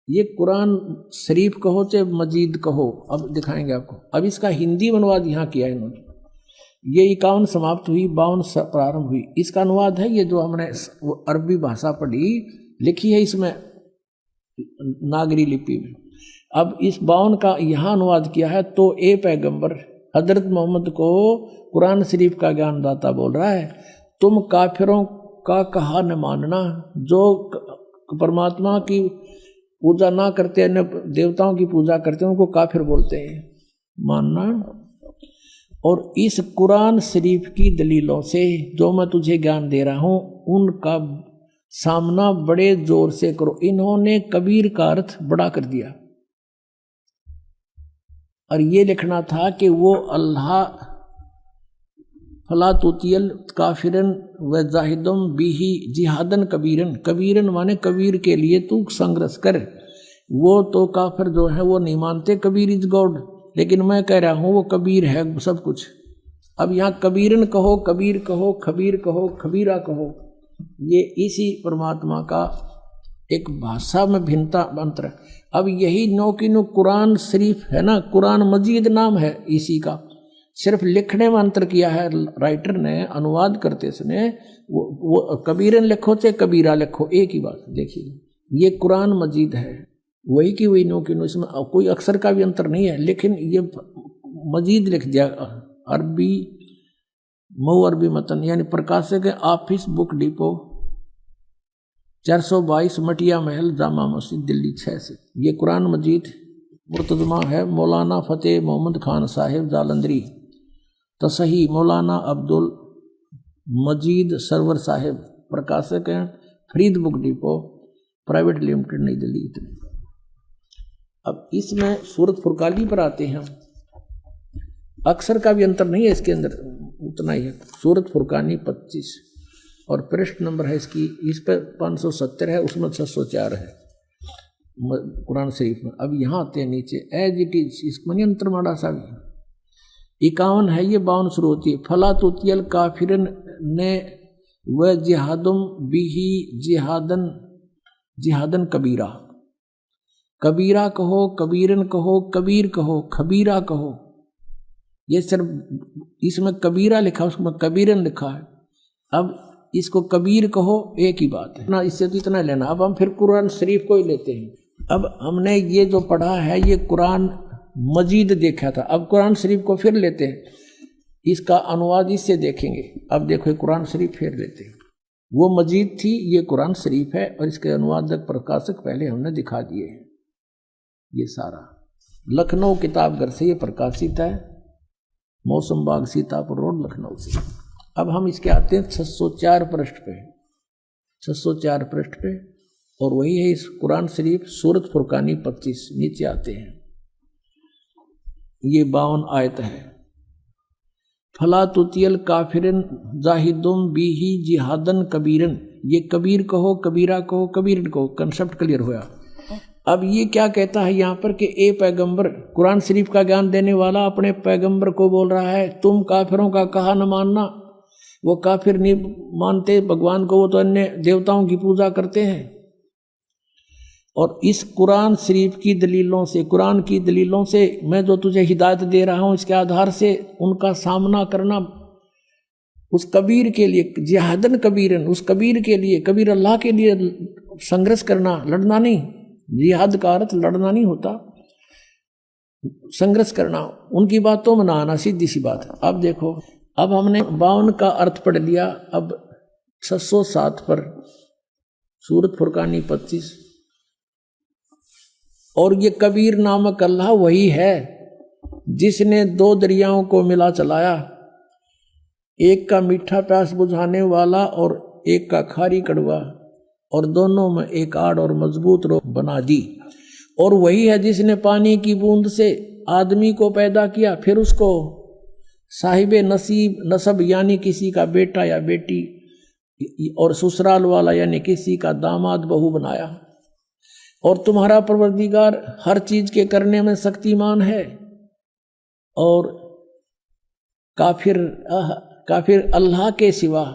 [SPEAKER 1] ये कुरान शरीफ कहो चाहे मजीद कहो, अब दिखाएंगे आपको। अब इसका हिंदी अनुवाद यहाँ किया है इन्होंने, ये 51 समाप्त हुई, 52 प्रारंभ हुई। इसका अनुवाद है ये जो हमने अरबी भाषा पढ़ी, लिखी है इसमें नागरी लिपि में। अब इस 52 का यहाँ अनुवाद किया है। तो ए पैगंबर हजरत मोहम्मद को कुरान शरीफ का ज्ञानदाता बोल रहा है, तुम काफिरों का कहा न मानना, जो परमात्मा की पूजा ना करते, अन्य देवताओं की पूजा करते हैं, उनको काफिर बोलते हैं, मानना। और इस कुरान शरीफ की दलीलों से जो मैं तुझे ज्ञान दे रहा हूं, उनका सामना बड़े जोर से करो। इन्होंने कबीर का अर्थ बड़ा कर दिया और ये लिखना था कि वो अल्लाह फला तुतियल काफिरन व जाहिदुम बिही जिहादन कबीरन, कबीरन माने कबीर के लिए तू संघर्ष कर। वो तो काफिर जो है वो नहीं मानते कबीर इज गॉड, लेकिन मैं कह रहा हूँ वो कबीर है सब कुछ। अब यहाँ कबीरन कहो, कबीर कहो, खबीर कहो, खबीरा कहो, ये इसी परमात्मा का एक भाषा में भिन्नता अंतर है। अब यही नो की नो कुरान शरीफ है ना, कुरान मजीद नाम है इसी का, सिर्फ लिखने में अंतर किया है राइटर ने, अनुवाद करते समय वो कबीरन लिखो चाहे कबीरा लिखो, एक ही बात। देखिए ये कुरान मजीद है, वही की वही नो की नो, इसमें कोई अक्षर का भी अंतर नहीं है, लेकिन ये मजीद लिख दिया अरबी मऊ अरबी मतन, यानी प्रकाशक है ऑफिस बुक डिपो 422 मटिया महल जामा मस्जिद दिल्ली 6 से। ये कुरान मजीद मुर्तजमा है मौलाना फतेह मोहम्मद खान साहिब जालंधरी, तसही मौलाना अब्दुल मजीद सरवर साहिब, प्रकाशक हैं Farid book depot private limited नई दिल्ली। इतने अब इसमें सूरत फुरकानी पर आते हैं, अक्षर का भी अंतर नहीं है इसके अंदर, उतना ही है। सूरत फुरकानी 25 और पृष्ठ नंबर है इसकी, इस पर 570 है, उसमें 604 है कुरान शरीफ में। अब यहाँ आते हैं नीचे, एज इट इज, इसमें नहीं अंतर माड़ा सा भी। 51 है ये, 52 शुरू होती है। फला तुतियल काफिरन ने व जिहादुम बिही जिहादन कबीरा, कबीरा कहो, कबीरन कहो, कबीर कहो, खबीरा कहो। ये सिर्फ इसमें कबीरा लिखा, उसमें कबीरन लिखा है। अब इसको कबीर कहो, एक ही बात है ना, इससे तो इतना लेना। अब हम फिर कुरान शरीफ को ही लेते हैं। अब हमने ये जो पढ़ा है ये कुरान मजीद देखा था, अब कुरान शरीफ को फिर लेते हैं, इसका अनुवाद इससे देखेंगे। अब देखो कुरान शरीफ फिर लेते हैं, वो मजीद थी, ये कुरान शरीफ है और इसके अनुवादक प्रकाशक पहले हमने दिखा दिए हैं। ये सारा लखनऊ किताबघर से ये प्रकाशित है, मौसम बाग सीतापुर रोड लखनऊ से। अब हम इसके आते हैं 604 पृष्ठ पे, 604 पृष्ठ पे, और वही है इस कुरान शरीफ सूरत फुरकानी 25। नीचे आते हैं, ये 52 आयत है। फला तुतियल काफिरन जाहिदुम बिही जिहादन कबीरन, ये कबीर कहो, कबीरा कहो, कबीरन कहो, कंसेप्ट क्लियर हुआ। अब ये क्या कहता है यहाँ पर कि ए पैगंबर, कुरान शरीफ का ज्ञान देने वाला अपने पैगंबर को बोल रहा है, तुम काफिरों का कहा न मानना। वो काफिर नहीं मानते भगवान को, वो तो अन्य देवताओं की पूजा करते हैं। और इस कुरान शरीफ की दलीलों से, कुरान की दलीलों से मैं जो तुझे हिदायत दे रहा हूँ, इसके आधार से उनका सामना करना उस कबीर के लिए, जिहादन कबीरन, उस कबीर के लिए, कबीर अल्लाह के लिए संघर्ष करना, लड़ना नहीं। जिहाद का अर्थ लड़ना नहीं होता, संघर्ष करना, उनकी बातों में ना आना, सीधी सी बात है। अब देखो, अब हमने 52 का अर्थ पढ़ लिया। अब 607 पर सूरत फुरकानी 25, और ये कबीर नामक अल्लाह वही है जिसने 2 दरियाओं को मिला चलाया, एक का मीठा प्यास बुझाने वाला और एक का खारी कड़वा, और दोनों में एक आड़ और मजबूत रोक बना दी। और वही है जिसने पानी की बूंद से आदमी को पैदा किया, फिर उसको साहिबे नसीब नसब यानी किसी का बेटा या बेटी, और ससुराल वाला यानी किसी का दामाद बहू बनाया। और तुम्हारा परवरदिगार हर चीज के करने में शक्तिमान है। और काफिर अल्लाह के सिवा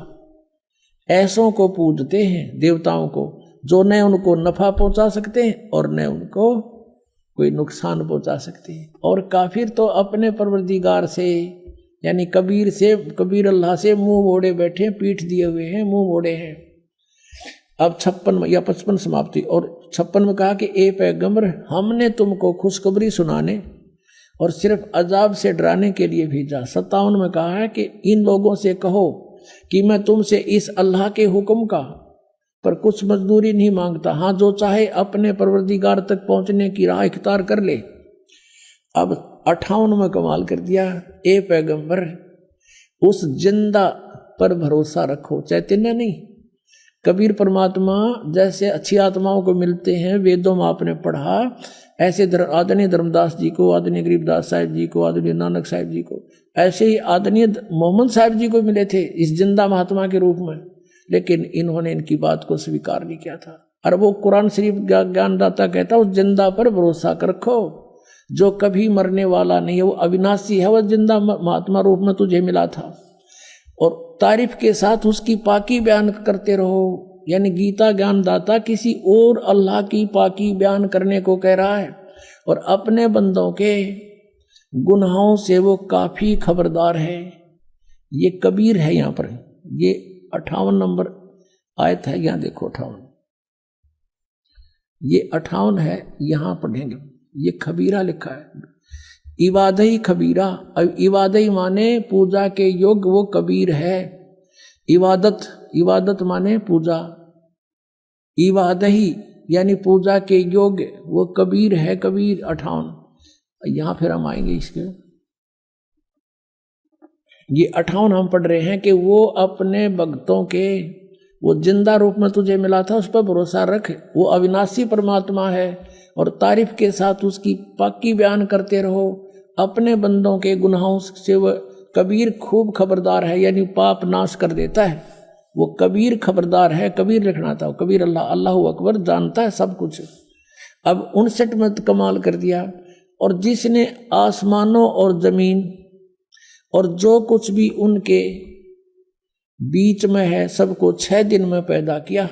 [SPEAKER 1] ऐसों को पूजते हैं, देवताओं को, जो न उनको नफा पहुंचा सकते हैं और न उनको कोई नुकसान पहुंचा सकते हैं। और काफिर तो अपने परवरदिगार से यानी कबीर अल्लाह से मुंह मोड़े बैठे, पीठ दिए हुए हैं, मुंह मोड़े हैं। अब 56 या 55 समाप्ति। और 56 में कहा कि ए पैगंबर, हमने तुमको खुशखबरी सुनाने और सिर्फ अजाब से डराने के लिए भेजा। 57 में कहा है कि इन लोगों से कहो कि मैं तुमसे इस अल्लाह के हुक्म का पर कुछ मजदूरी नहीं मांगता। हाँ, जो चाहे अपने परवरदिगार तक पहुंचने की राह इख्तियार कर ले। अब 58 में कमाल कर दिया, ए पैगंबर, उस जिंदा पर भरोसा रखो, चैतन्य नहीं। कबीर परमात्मा जैसे अच्छी आत्माओं को मिलते हैं, वेदों में आपने पढ़ा, ऐसे आदरणीय धर्मदास जी को, आदरणीय गरीबदास साहिब जी को, आदरणीय नानक साहिब जी को, ऐसे ही आदरणीय मोहम्मद साहिब जी को मिले थे इस जिंदा महात्मा के रूप में। लेकिन इन्होंने इनकी बात को स्वीकार नहीं किया था। और वो कुरान शरीफ ज्ञानदाता कहता, उस जिंदा पर भरोसा रखो जो कभी मरने वाला नहीं है, वो अविनाशी है, वह जिंदा महात्मा रूप में तुझे मिला था। और तारीफ के साथ उसकी पाकी बयान करते रहो। यानी गीता ज्ञानदाता किसी और अल्लाह की पाकी बयान करने को कह रहा है, और अपने बंदों के गुनाहों से वो काफी खबरदार है। ये कबीर है। यहाँ पर ये 58 नंबर आयत है, यहाँ देखो 58, ये 58 है, यहाँ पढ़ेंगे। ये खबीरा लिखा है, इबादही खबीरा। अब इबादही माने पूजा के योग्य, वो कबीर है। इबादत माने पूजा, इबादही यानी पूजा के योग्य, वो कबीर है। कबीर 58। यहां फिर हम आएंगे इसके। ये 58 हम पढ़ रहे हैं कि वो अपने भक्तों के, वो जिंदा रूप में तुझे मिला था, उस पर भरोसा रख, वो अविनाशी परमात्मा है। और तारीफ के साथ उसकी पाकी बयान करते रहो। अपने बंदों के गुनाहों से वह कबीर खूब खबरदार है, यानी पाप नाश कर देता है। वो कबीर खबरदार है। कबीर लिखना था, कबीर अल्लाह अकबर, जानता है सब कुछ। अब 59 में कमाल कर दिया, और जिसने आसमानों और जमीन और जो कुछ भी उनके बीच में है सबको 6 दिन में पैदा किया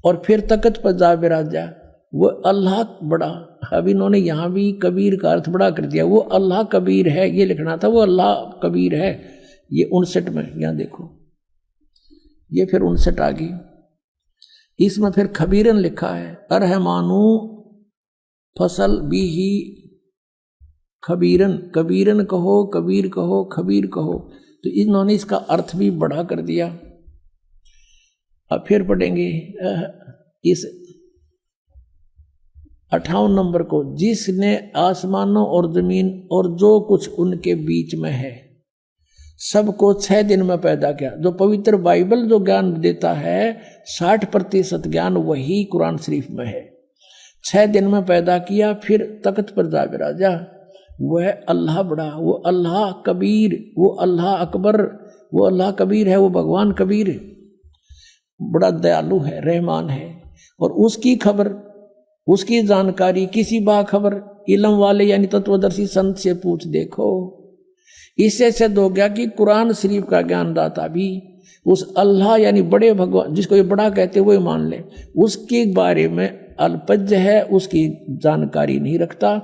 [SPEAKER 1] और फिर तख्त पर जा बिराजा, वो अल्लाह बड़ा। अब इन्होंने यहां भी कबीर का अर्थ बड़ा कर दिया। वो अल्लाह कबीर है, ये लिखना था, वो अल्लाह कबीर है। ये 59 में, यहां देखो, ये फिर 59 आ गई। इसमें फिर खबीरन लिखा है, अरहमानू फसल भी ही खबीरन, कबीरन कहो, कबीर कहो, खबीर कहो। तो इन्होंने इसका अर्थ भी बढ़ा कर दिया। अब फिर पढ़ेंगे इस 58 नंबर को, जिसने आसमानों और जमीन और जो कुछ उनके बीच में है सबको 6 दिन में पैदा किया। जो पवित्र बाइबल जो ज्ञान देता है 60% ज्ञान वही कुरान शरीफ में है। 6 दिन में पैदा किया, फिर तख्त पर जा बिराजा। वह अल्लाह बड़ा, वो अल्लाह कबीर, वो अल्लाह अकबर, वो अल्लाह कबीर है, वो भगवान कबीर बड़ा दयालु है, रहमान है। और उसकी खबर, उसकी जानकारी किसी बाखबर इल्म वाले यानी तत्वदर्शी संत से पूछ देखो। इससे सिद्ध हो गया कि कुरान शरीफ का ज्ञानदाता भी उस अल्लाह यानी बड़े भगवान, जिसको ये बड़ा कहते वो मान ले, उसके बारे में अल्पज्ञ है, उसकी जानकारी नहीं रखता।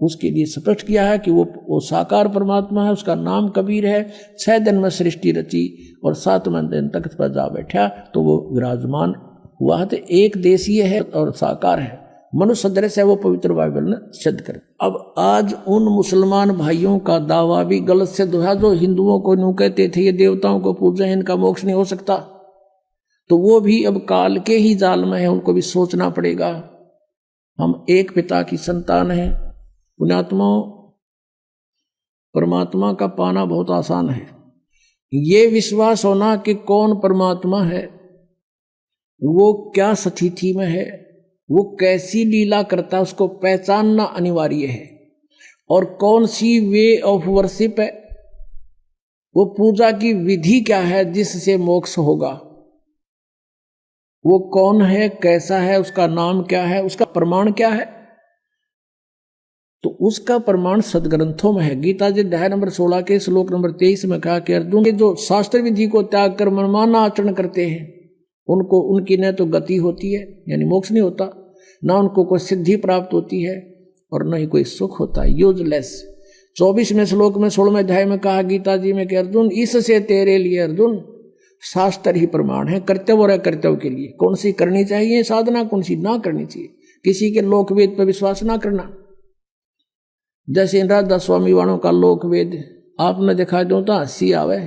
[SPEAKER 1] उसके लिए स्पष्ट किया है कि वो साकार परमात्मा है, उसका नाम कबीर है। 6 दिन में सृष्टि रची और 7वें दिन तख्त पर जा बैठा तो वो विराजमान हुआ। तो एक देशीय है और साकार है, मनुष्य सदृश है, वो पवित्र बाइबल ने सिद्ध कर। अब आज उन मुसलमान भाइयों का दावा भी गलत सिद्ध हुआ जो हिंदुओं को यूं कहते थे ये देवताओं को पूजे हैं, इनका मोक्ष नहीं हो सकता। तो वो भी अब काल के ही जाल में है, उनको भी सोचना पड़ेगा। हम एक पिता की संतान हैं। पुण्यात्माओं, परमात्मा का पाना बहुत आसान है। ये विश्वास होना कि कौन परमात्मा है वो क्या स्थिति में है, वो कैसी लीला करता है, उसको पहचानना अनिवार्य है। और कौन सी वे ऑफ वर्शिप है, वो पूजा की विधि क्या है जिससे मोक्ष होगा, वो कौन है, कैसा है, उसका नाम क्या है, उसका प्रमाण क्या है। तो उसका प्रमाण सदग्रंथों में है। गीता जी अध्याय नंबर 16 के श्लोक नंबर 23 में कहा कि अर्जुन के जो शास्त्र विधि को त्याग कर मनमाना आचरण करते हैं उनको, उनकी न तो गति होती है यानी मोक्ष नहीं होता, ना उनको कोई सिद्धि प्राप्त होती है और न ही कोई सुख होता है, यूजलेस। 24वें श्लोक में 16वें अध्याय में कहा गीता जी में कि अर्जुन इससे तेरे लिए अर्जुन शास्त्र ही प्रमाण है कर्तव्य और अकर्तव्य के लिए, कौन सी करनी चाहिए साधना, कौन सी ना करनी चाहिए। किसी के लोकवेद पर विश्वास ना करना। जैसे इन राधा स्वामी वालों का लोकवेद आपने दिखा दो तो हंसी आवे,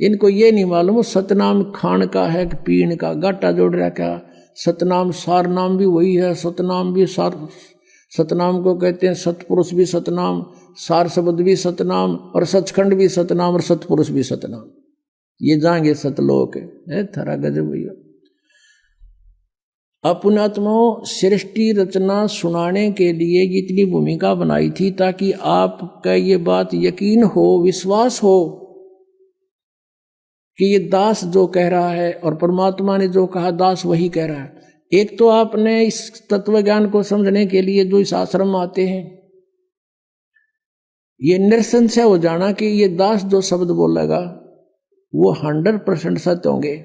[SPEAKER 1] इनको ये नहीं मालूम सतनाम खान का है कि पीण का, गाटा जोड़ रखा। सतनाम सार नाम भी वही है, सतनाम भी सार, सतनाम को कहते हैं सतपुरुष भी सतनाम, सार शब्द भी सतनाम, और सचखंड भी सतनाम, और सतपुरुष भी सतनाम। ये जाएंगे सतलोक है। थरा गजब भैया। अपनात्माओं सृष्टि रचना सुनाने के लिए इतनी भूमिका बनाई थी ताकि आपका ये बात यकीन हो, विश्वास हो कि ये दास जो कह रहा है और परमात्मा ने जो कहा दास वही कह रहा है। एक तो आपने इस तत्व ज्ञान को समझने के लिए जो इस आश्रम में आते हैं, ये निरसंशय हो जाना कि ये दास जो शब्द बोलेगा वो 100% सत्य होंगे।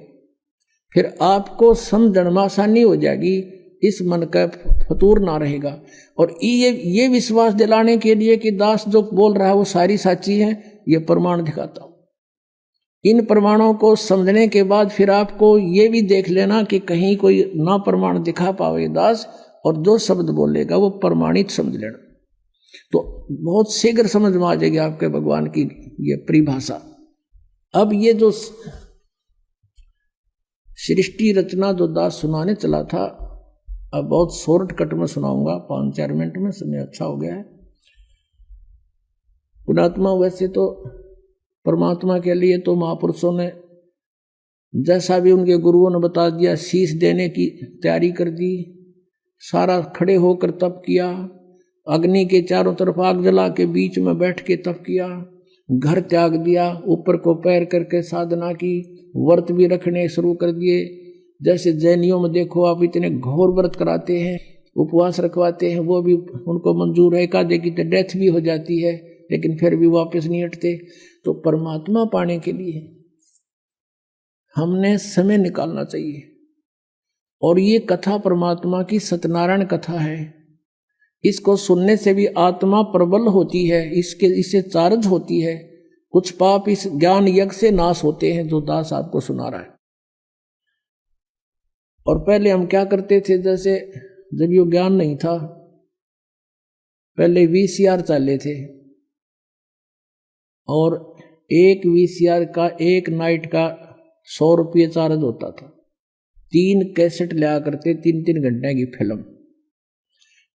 [SPEAKER 1] फिर आपको समझने में आसानी हो जाएगी, इस मन का फतूर ना रहेगा। और ये विश्वास दिलाने के लिए कि दास जो बोल रहा है वो सारी साची है, ये प्रमाण दिखाता हूं। इन प्रमाणों को समझने के बाद फिर आपको ये भी देख लेना कि कहीं कोई ना प्रमाण दिखा पावे दास, और जो शब्द बोलेगा वो प्रमाणित समझ लेना, तो बहुत शीघ्र समझ में आ जाएगी आपके भगवान की ये परिभाषा। अब ये जो सृष्टि रचना जो दास सुनाने चला था, अब बहुत शॉर्टकट में सुनाऊंगा, 5-4 मिनट में, समय अच्छा हो गया है। पुणात्मा वैसे तो परमात्मा के लिए तो महापुरुषों ने जैसा भी उनके गुरुओं ने बता दिया, शीश देने की तैयारी कर दी, सारा खड़े होकर तप किया, अग्नि के चारों तरफ आग जला के बीच में बैठ के तप किया, घर त्याग दिया, ऊपर को पैर करके साधना की, व्रत भी रखने शुरू कर दिए। जैसे जैनियों में देखो आप, इतने घोर व्रत कराते हैं, उपवास रखवाते हैं, वो भी उनको मंजूर है। एकादे की तो डेथ भी हो जाती है लेकिन फिर भी वापस नहीं हटते। तो परमात्मा पाने के लिए हमने समय निकालना चाहिए। और ये कथा परमात्मा की सत्यनारायण कथा है, इसको सुनने से भी आत्मा प्रबल होती है, इससे चार्ज होती है। कुछ पाप इस ज्ञान यज्ञ से नाश होते हैं जो दास आपको सुना रहा है। और पहले हम क्या करते थे, जैसे जब ये ज्ञान नहीं था, पहले VCR चले थे और एक VCR का एक नाइट का 100 रुपये चार्ज होता था। 3 कैसेट लिया करते, 3-3 घंटे की फिल्म,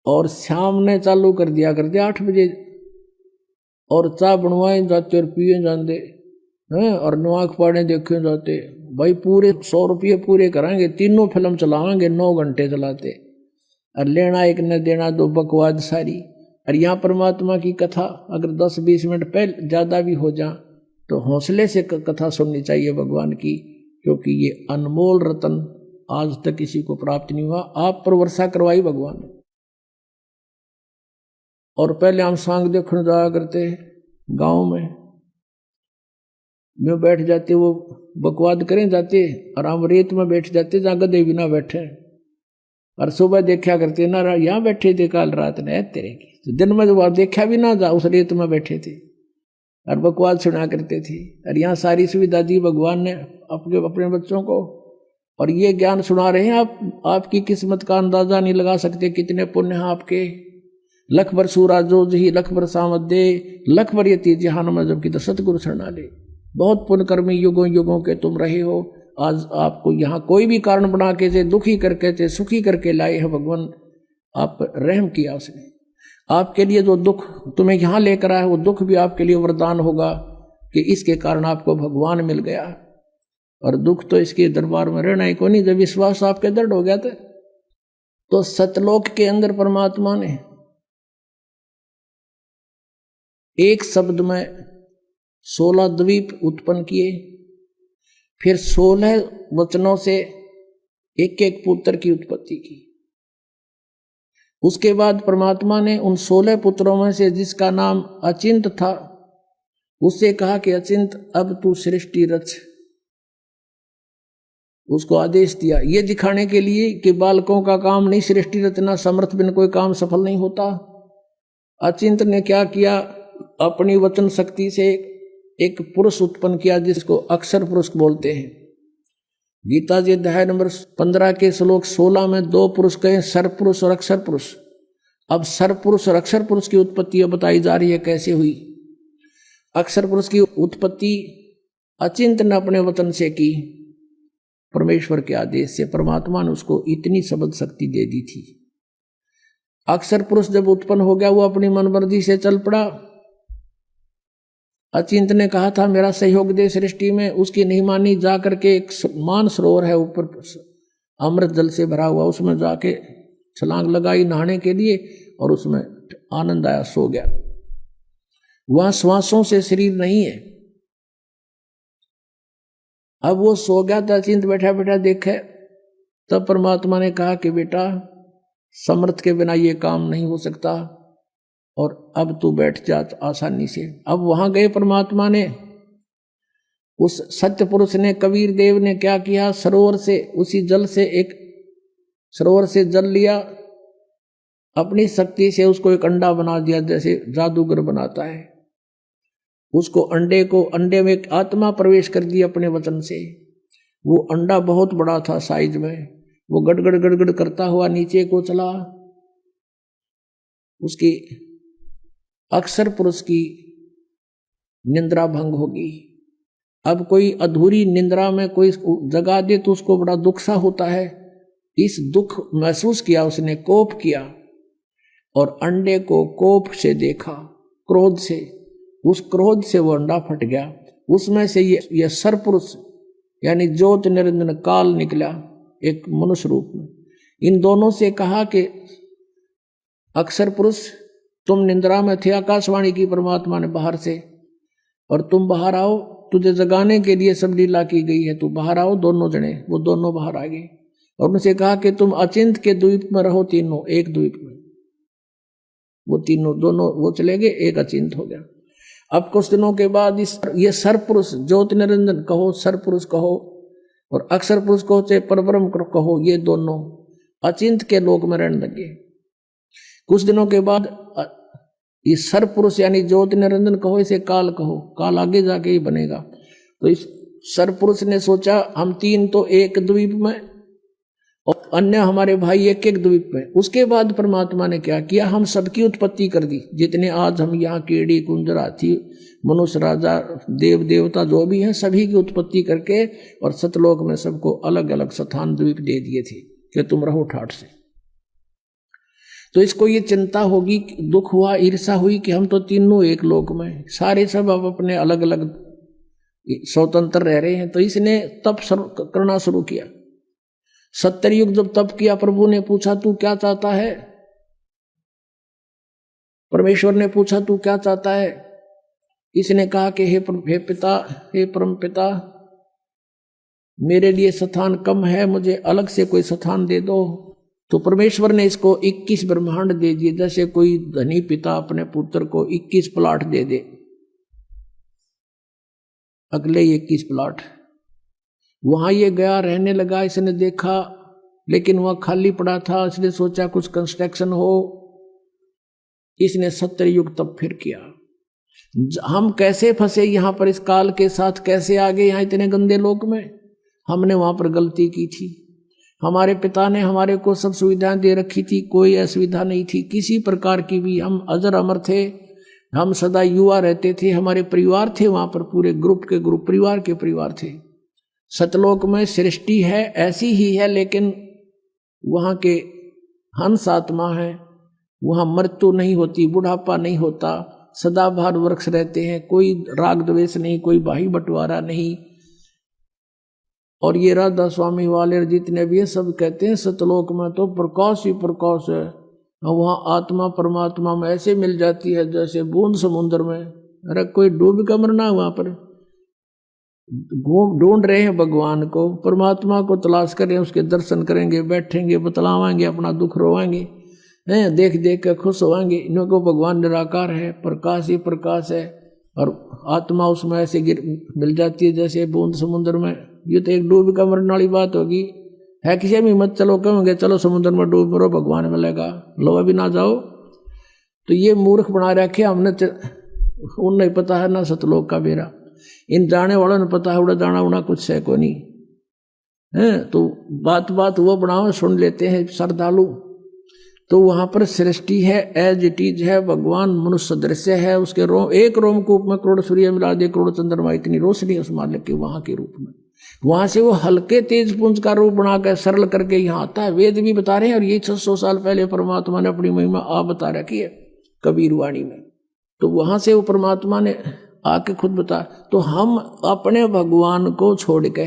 [SPEAKER 1] और शाम ने चालू कर दिया करते 8 बजे, और चाय बनवाए जाते और पिए जाते हैं, और नवाक पाड़े देखे जाते। भाई पूरे 100 रुपये पूरे कराएंगे, तीनों फिल्म चलाएंगे, 9 घंटे चलाते, और लेना एक न देना दो, बकवाद सारी। और यहाँ परमात्मा की कथा अगर 10-20 मिनट पहले ज़्यादा भी हो जाए तो हौसले से कथा सुननी चाहिए भगवान की, क्योंकि ये अनमोल रतन आज तक किसी को प्राप्त नहीं हुआ। आप पर वर्षा करवाई भगवान ने। और पहले हम सांग देखने जाया करते गांव में बैठ जाते, वो बकवाद करें जाते, और हम रेत में बैठ जाते जहाँ गधे भी ना बैठे, और सुबह देखा करते ना यहाँ बैठे थे काल रात ने तेरे की, तो दिन में जब देखा भी ना जा उस रेत में बैठे थे और बकवाद सुना करते थे। और यहाँ सारी सुविधा दी भगवान ने अपने बच्चों को, और ये ज्ञान सुना रहे हैं आप। आपकी किस्मत का अंदाजा नहीं लगा सकते कितने पुण्य हैं आपके। लख बर सूरा जो ही लख बर सामत दे, लख बर यती जहान में जबकि तो सतगुरु शरणा ले। बहुत पुण्य कर्मी युगों युगों के तुम रहे हो। आज आपको यहाँ कोई भी कारण बना के थे, दुखी करके थे, सुखी करके लाए हैं भगवान। आप रहम किया उसने आपके लिए। जो दुख तुम्हें यहाँ लेकर आया, वो दुख भी आपके लिए वरदान होगा कि इसके कारण आपको भगवान मिल गया। और दुख तो इसके दरबार में रहना ही को नहीं। जब विश्वास आपके दृढ़ हो गया था तो सतलोक के अंदर परमात्मा ने एक शब्द में 16 द्वीप उत्पन्न किए, फिर 16 वचनों से एक एक पुत्र की उत्पत्ति की। उसके बाद परमात्मा ने उन 16 पुत्रों में से जिसका नाम अचिंत था उससे कहा कि अचिंत अब तू सृष्टि रच। उसको आदेश दिया ये दिखाने के लिए कि बालकों का काम नहीं सृष्टि रचना, समर्थ बिन कोई काम सफल नहीं होता। अचिंत ने क्या किया, अपनी वचन शक्ति से एक पुरुष उत्पन्न किया जिसको अक्षर पुरुष बोलते हैं। गीता जी अध्याय नंबर 15 के श्लोक 16 में 2 पुरुष कहे, सरपुरुष और अक्षर पुरुष। अब सरपुरुष और अक्षर पुरुष की उत्पत्ति बताई जा रही है कैसे हुई। अक्षर पुरुष की उत्पत्ति अचिंत ने अपने वचन से की, परमेश्वर के आदेश से। परमात्मा ने उसको इतनी शब्द शक्ति दे दी थी। अक्षर पुरुष जब उत्पन्न हो गया वो अपनी मनमर्जी से चल पड़ा। अचिंत ने कहा था मेरा सहयोग दे सृष्टि में, उसकी नहीं मानी। जा करके एक मान सरोवर है ऊपर अमृत जल से भरा हुआ, उसमें जाके छलांग लगाई नहाने के लिए और उसमें आनंद आया, सो गया। वहां श्वासों से शरीर नहीं है। अब वो सो गया था, अचिंत बैठा बैठा देखे, तब परमात्मा ने कहा कि बेटा समर्थ के बिना ये काम नहीं हो सकता और अब तू बैठ जा आसानी से। अब वहां गए परमात्मा ने, उस सत्य पुरुष ने, कबीर देव ने क्या किया, सरोवर से उसी जल से एक सरोवर से जल लिया, अपनी शक्ति से उसको एक अंडा बना दिया जैसे जादूगर बनाता है। उसको अंडे में एक आत्मा प्रवेश कर दी अपने वचन से। वो अंडा बहुत बड़ा था साइज में, वो गड़गड़ गड़गड़ करता हुआ नीचे को चला। उसकी अक्षर पुरुष की निंद्रा भंग होगी। अब कोई अधूरी निंद्रा में कोई जगा दे तो उसको बड़ा दुख सा होता है। इस दुख महसूस किया उसने, कोप किया और अंडे को कोप से देखा, क्रोध से। उस क्रोध से वो अंडा फट गया। उसमें से ये सरपुरुष यानी ज्योत निरंजन काल निकला एक मनुष्य रूप में। इन दोनों से कहा कि अक्षर पुरुष तुम निंद्रा में थे, आकाशवाणी की परमात्मा ने बाहर से, और तुम बाहर आओ, तुझे जगाने के लिए सब लीला की गई है, तू बाहर आओ। दोनों जने वो दोनों बाहर आ गए और उनसे कहा कि तुम अचिंत के द्वीप में रहो, तीनों एक द्वीप में। वो तीनों दोनों वो चले गए, एक अचिंत हो गया। अब कुछ दिनों के बाद ये सरपुरुष ज्योत निरंजन कहो, सरपुरुष कहो और अक्षर पुरुष कहो, चाहे परब्रह्म कहो, ये दोनों अचिंत के लोक में रहने लगे। कुछ दिनों के बाद ये सरपुरुष यानी ज्योत निरंजन कहो, इसे काल कहो, काल आगे जाके ही बनेगा। तो इस सरपुरुष ने सोचा हम तीन तो एक द्वीप में और अन्य हमारे भाई एक एक द्वीप में। उसके बाद परमात्मा ने क्या किया, हम सबकी उत्पत्ति कर दी। जितने आज हम यहाँ कीड़ी कुंजर हाथी मनुष्य राजा देव देवता जो भी हैं सभी की उत्पत्ति करके और सतलोक में सबको अलग अलग स्थान द्वीप दे दिए थे कि तुम रहो ठाठ से। तो इसको ये चिंता होगी, दुख हुआ, ईर्षा हुई कि हम तो तीनों एक लोक में, सारे सब अब अपने अलग अलग स्वतंत्र रह रहे हैं। तो इसने तप करना शुरू किया। 70 युग जब तप किया, प्रभु ने पूछा तू क्या चाहता है, परमेश्वर ने पूछा तू क्या चाहता है। इसने कहा कि हे पिता, हे परम पिता, मेरे लिए स्थान कम है, मुझे अलग से कोई स्थान दे दो। तो परमेश्वर ने इसको 21 ब्रह्मांड दे दिए। जैसे कोई धनी पिता अपने पुत्र को 21 प्लाट दे दे, अगले 21 प्लाट। वहां ये गया, रहने लगा। इसने देखा लेकिन वहां खाली पड़ा था, इसने सोचा कुछ कंस्ट्रक्शन हो। इसने 70 युग तब फिर किया। हम कैसे फंसे यहां पर, इस काल के साथ कैसे आ गए यहां इतने गंदे लोक में। हमने वहां पर गलती की थी। हमारे पिता ने हमारे को सब सुविधाएं दे रखी थी, कोई असुविधा नहीं थी किसी प्रकार की भी। हम अजर अमर थे, हम सदा युवा रहते थे। हमारे परिवार थे वहां पर, पूरे ग्रुप के ग्रुप, परिवार के परिवार थे। सतलोक में सृष्टि है ऐसी ही है, लेकिन वहाँ के हंस आत्मा है, वहाँ मृत्यु नहीं होती, बुढ़ापा नहीं होता, सदाबहार वृक्ष रहते हैं, कोई राग द्वेष नहीं, कोई भाई बंटवारा नहीं। और ये राधा स्वामी वाले जितने भी है सब कहते हैं सतलोक में तो प्रकाश ही प्रकाश है, वहाँ आत्मा परमात्मा में ऐसे मिल जाती है जैसे बूंद समुद्र में। अरे कोई डूब का मरना, वहाँ पर ढूंढ रहे हैं भगवान को, परमात्मा को तलाश करें, उसके दर्शन करेंगे, बैठेंगे, बतलावाएंगे, अपना दुख रोवाएंगे, हैं देख देख के खुश होवाएंगे। इन्हों को भगवान निराकार है, प्रकाश ही प्रकाश है, और आत्मा उसमें ऐसे मिल जाती है जैसे बूंद समुद्र में। ये तो एक डूब का मरने वाली बात होगी, है किसी में मत चलो, कहेंगे चलो समुद्र में डूब मरो भगवान मिलेगा, लो अभी ना जाओ। तो ये मूर्ख बना रखे हमने, उन्हें पता है ना सतलोक का बेरा, इन जाने वालों ने पता है उड़ा जाना उड़ा कुछ है को नहीं है। तो बात बात वो बनाओ सुन लेते हैं श्रद्धालु। तो वहां पर सृष्टि है, एज इट इज है, भगवान मनुष्य दृश्य है, उसके रोम एक रोमकूप में करोड़ सूर्य मिला दे, करोड़ चंद्रमा, इतनी रोशनी उस मालिक के वहां के रूप में। वहां से वो हल्के तेज पुंज का रूप बनाकर सरल करके यहाँ आता है। वेद भी बता रहे हैं, और ये 600 साल पहले परमात्मा ने अपनी महिमा आप बता रखी है कबीर वाणी में। तो वहां से वो परमात्मा ने आके खुद बता। तो हम अपने भगवान को छोड़ के,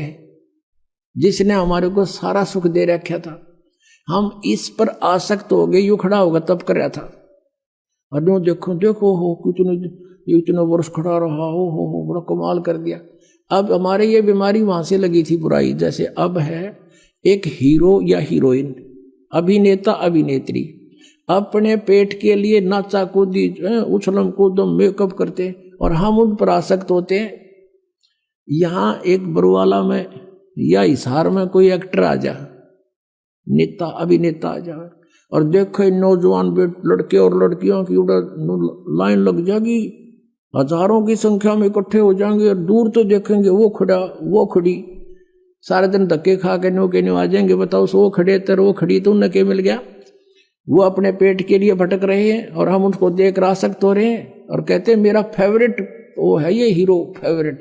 [SPEAKER 1] जिसने हमारे को सारा सुख दे रखा था, हम इस पर आसक्त हो गए। यू खड़ा होगा तब कर रहा था, और देखो देखो हो इतने वर्ष खड़ा रहा, हो बड़ा कमाल कर दिया। अब हमारे ये बीमारी वहां से लगी थी बुराई। जैसे अब है एक हीरो या हीरोइन, अभिनेता अभिनेत्री, अपने पेट के लिए नाचा कूदी उछलम कूदम मेकअप करते, और हम उन पर आसक्त होते हैं। यहाँ एक बरुवाला में या हिसार में कोई एक्टर आ जा, नेता अभिनेता आ जाए, और देखो नौजवान लड़के और लड़कियों की लाइन लग जाएगी, हजारों की संख्या में इकट्ठे हो जाएंगे, और दूर तो देखेंगे वो खड़ा वो खड़ी, सारे दिन धक्के खा के न्यू आ जाएंगे। बताओ वो खड़े तर वो खड़ी, तो उन्हें क्या मिल गया? वो अपने पेट के लिए भटक रहे हैं, और हम उसको देख आसक्त हो रहे हैं, और कहते हैं मेरा फेवरेट वो है ये हीरो फेवरेट।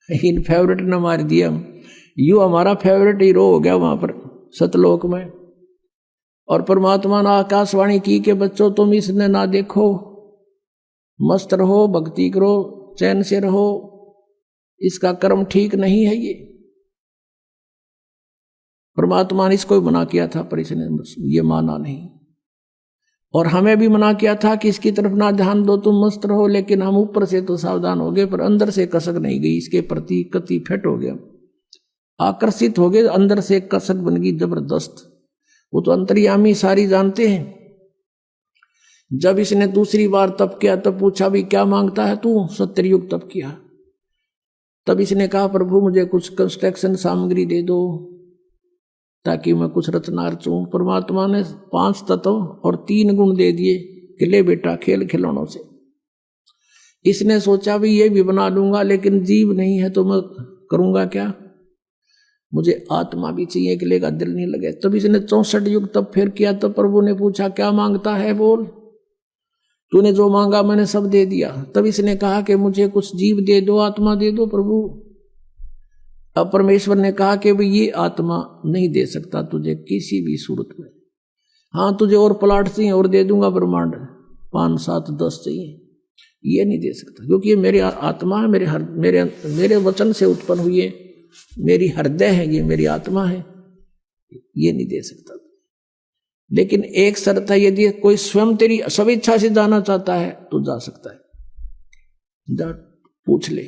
[SPEAKER 1] इन फेवरेट ने मार दिया, यू हमारा फेवरेट हीरो हो गया वहां पर सतलोक में। और परमात्मा ने आकाशवाणी की कि बच्चों तुम इसने ना देखो, मस्त रहो, भक्ति करो, चैन से रहो, इसका कर्म ठीक नहीं है। ये परमात्मा ने इसको मना किया था, पर इसने ये माना नहीं। और हमें भी मना किया था कि इसकी तरफ ना ध्यान दो, तुम मस्त रहो, लेकिन हम ऊपर से तो सावधान हो गए, पर अंदर से कसक नहीं गई, इसके प्रति कति फिट हो गया, आकर्षित हो गए, अंदर से कसक बन गई जबरदस्त। वो तो अंतर्यामी सारी जानते हैं। जब इसने दूसरी बार तप किया तब पूछा भी क्या मांगता है तू? 70 युग तप किया। तब इसने कहा प्रभु मुझे कुछ कंस्ट्रक्शन सामग्री दे दो ताकि मैं कुछ रचना रचूं। परमात्मा ने 5 तत्व और 3 गुण दे दिए कि ले बेटा खेल खिलौनों से। इसने सोचा भी ये भी बना लूंगा, लेकिन जीव नहीं है तो मैं करूंगा क्या, मुझे आत्मा भी चाहिए, कि लेगा दिल नहीं लगे। तब इसने 64 युग तब फिर किया। तब प्रभु ने पूछा क्या मांगता है, बोल, तूने जो मांगा मैंने सब दे दिया। तब इसने कहा कि मुझे कुछ जीव दे दो, आत्मा दे दो प्रभु। अब परमेश्वर ने कहा कि भाई ये आत्मा नहीं दे सकता तुझे किसी भी सूरत में, हाँ तुझे और प्लाट चाहिए और दे दूंगा, ब्रह्मांड 5, 7, 10 चाहिए, ये नहीं दे सकता, क्योंकि ये मेरी आत्मा है, मेरे वचन से उत्पन्न हुई है, मेरी हृदय है, ये मेरी आत्मा है, ये नहीं दे सकता। लेकिन एक शर्त है, यदि कोई स्वयं तेरी सब इच्छा से जाना चाहता है तो जा सकता है, जा पूछ ले।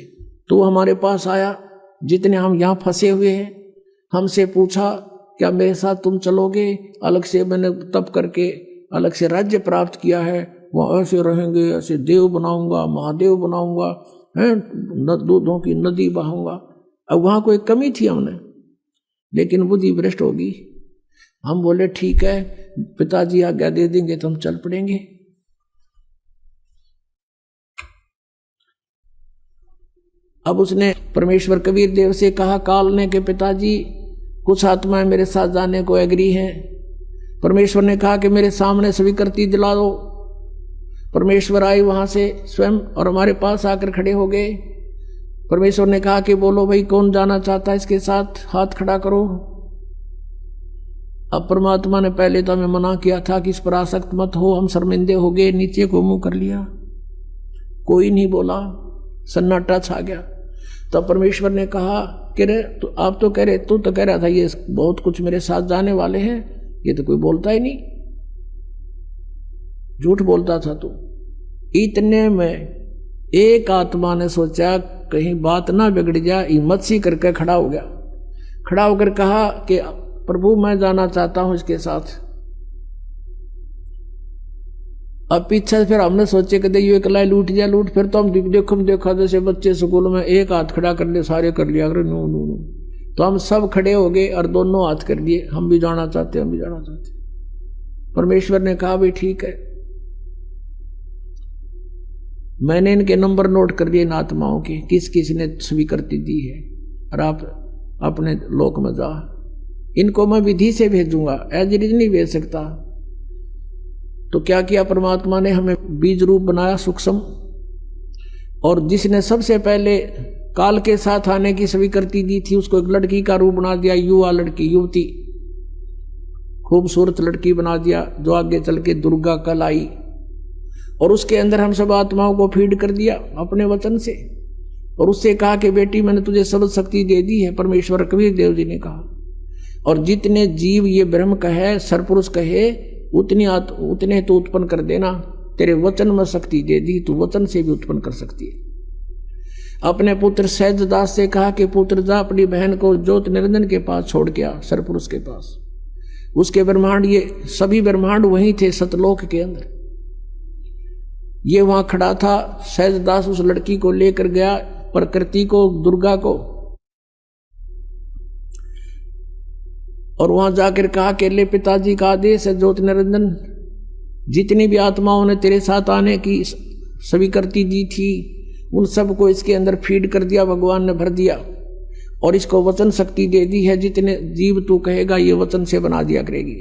[SPEAKER 1] तो हमारे पास आया, जितने हम यहाँ फंसे हुए हैं, हमसे पूछा क्या मेरे साथ तुम चलोगे? अलग से मैंने तप करके अलग से राज्य प्राप्त किया है, वहाँ ऐसे रहेंगे, ऐसे देव बनाऊंगा, महादेव बनाऊंगा, है दूधों की नदी बहाऊंगा। अब वहाँ कोई कमी थी हमने, लेकिन बुद्धि भ्रष्ट होगी। हम बोले ठीक है पिताजी आज्ञा दे देंगे तो हम चल पड़ेंगे। अब उसने परमेश्वर कबीर देव से कहा काल ने कि पिताजी कुछ आत्माएं मेरे साथ जाने को एग्री हैं। परमेश्वर ने कहा कि मेरे सामने स्वीकृति दिला दो। परमेश्वर आए वहां से स्वयं और हमारे पास आकर खड़े हो गए। परमेश्वर ने कहा कि बोलो भाई कौन जाना चाहता है इसके साथ, हाथ खड़ा करो। अब परमात्मा ने पहले तो हमें मना किया था कि इस पर आसक्त मत हो, हम शर्मिंदे हो गए, नीचे को मुंह कर लिया, कोई नहीं बोला, सन्नाटा छा गया। तब परमेश्वर ने कहा कि रे तू आप तो कह रहे, तू तो कह रहा था ये बहुत कुछ मेरे साथ जाने वाले हैं, ये तो कोई बोलता ही नहीं, झूठ बोलता था तू। इतने में एक आत्मा ने सोचा कहीं बात ना बिगड़ जाए, हिम्मत सी करके खड़ा हो गया। खड़ा होकर कहा कि प्रभु मैं जाना चाहता हूं इसके साथ। अब पीछे से फिर हमने सोचे कि ये अकेला लूट जा लूट, फिर तो हम देखा जैसे बच्चे स्कूल में एक हाथ खड़ा कर ले, सारे कर लिया अगर नो नो नो, तो हम सब खड़े हो गए और दोनों हाथ कर दिए, हम भी जाना चाहते, हम भी जाना चाहते। परमेश्वर ने कहा भी ठीक है। मैंने इनके नंबर नोट कर दिए इन आत्माओं के, किस किस ने स्वीकृति दी है, और आप अपने लोक में जा। इनको मैं विधि से भेजूंगा, एज इट इज नहीं भेज सकता। तो क्या किया परमात्मा ने, हमें बीज रूप बनाया सूक्ष्म, और जिसने सबसे पहले काल के साथ आने की स्वीकृति दी थी उसको एक लड़की का रूप बना दिया, युवा लड़की, युवती, खूबसूरत लड़की बना दिया, जो आगे चल के दुर्गा कहलाई। और उसके अंदर हम सब आत्माओं को फीड कर दिया अपने वचन से, और उससे कहा कि बेटी मैंने तुझे शब्द शक्ति दे दी है, परमेश्वर कबीर देव जी ने कहा। और जितने जीव ये ब्रह्म कहे, सरपुरुष कहे, उतने तो उत्पन्न कर देना, तेरे वचन में शक्ति दे दी, तू वचन से भी उत्पन्न कर सकती है। अपने पुत्र सहजदास से कहा कि पुत्र जा अपनी बहन को ज्योत निरंजन के पास छोड़ के आ, सरपुरुष के पास। उसके ब्रह्मांड, ये सभी ब्रह्मांड वहीं थे सतलोक के अंदर। ये वहां खड़ा था, सहजदास उस लड़की को लेकर गया, प्रकृति को, दुर्गा को, और वहां जाकर कहा कि ले पिताजी का आदेश है, ज्योति निरंजन जितनी भी आत्माओं ने तेरे साथ आने की स्वीकृति दी थी उन सबको इसके अंदर फीड कर दिया, भगवान ने भर दिया, और इसको वचन शक्ति दे दी है, जितने जीव तू कहेगा ये वचन से बना दिया करेगी।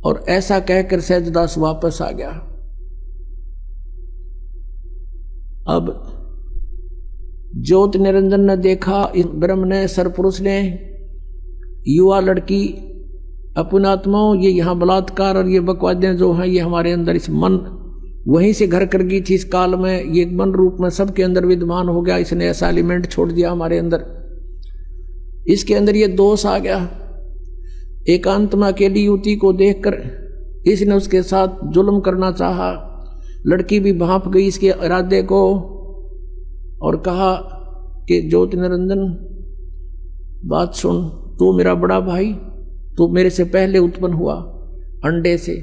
[SPEAKER 1] और ऐसा कहकर सहजदास वापस आ गया। अब ज्योति निरंजन ने देखा, इस ब्रह्म ने, सरपुरुष ने, युवा लड़की, अपनात्माओं, ये यहाँ बलात्कार और ये बकवादें जो हैं ये हमारे अंदर, इस मन वहीं से घर कर गई थी इस काल में, ये मन रूप में सबके अंदर विद्यमान हो गया। इसने ऐसा एलिमेंट छोड़ दिया हमारे अंदर, इसके अंदर ये दोष आ गया। एकांत में अकेली युवती को देखकर इसने उसके साथ जुल्म करना चाहा। लड़की भी भांप गई इसके इरादे को और कहा कि ज्योति निरंजन बात सुन, तू मेरा बड़ा भाई, तू मेरे से पहले उत्पन्न हुआ, अंडे से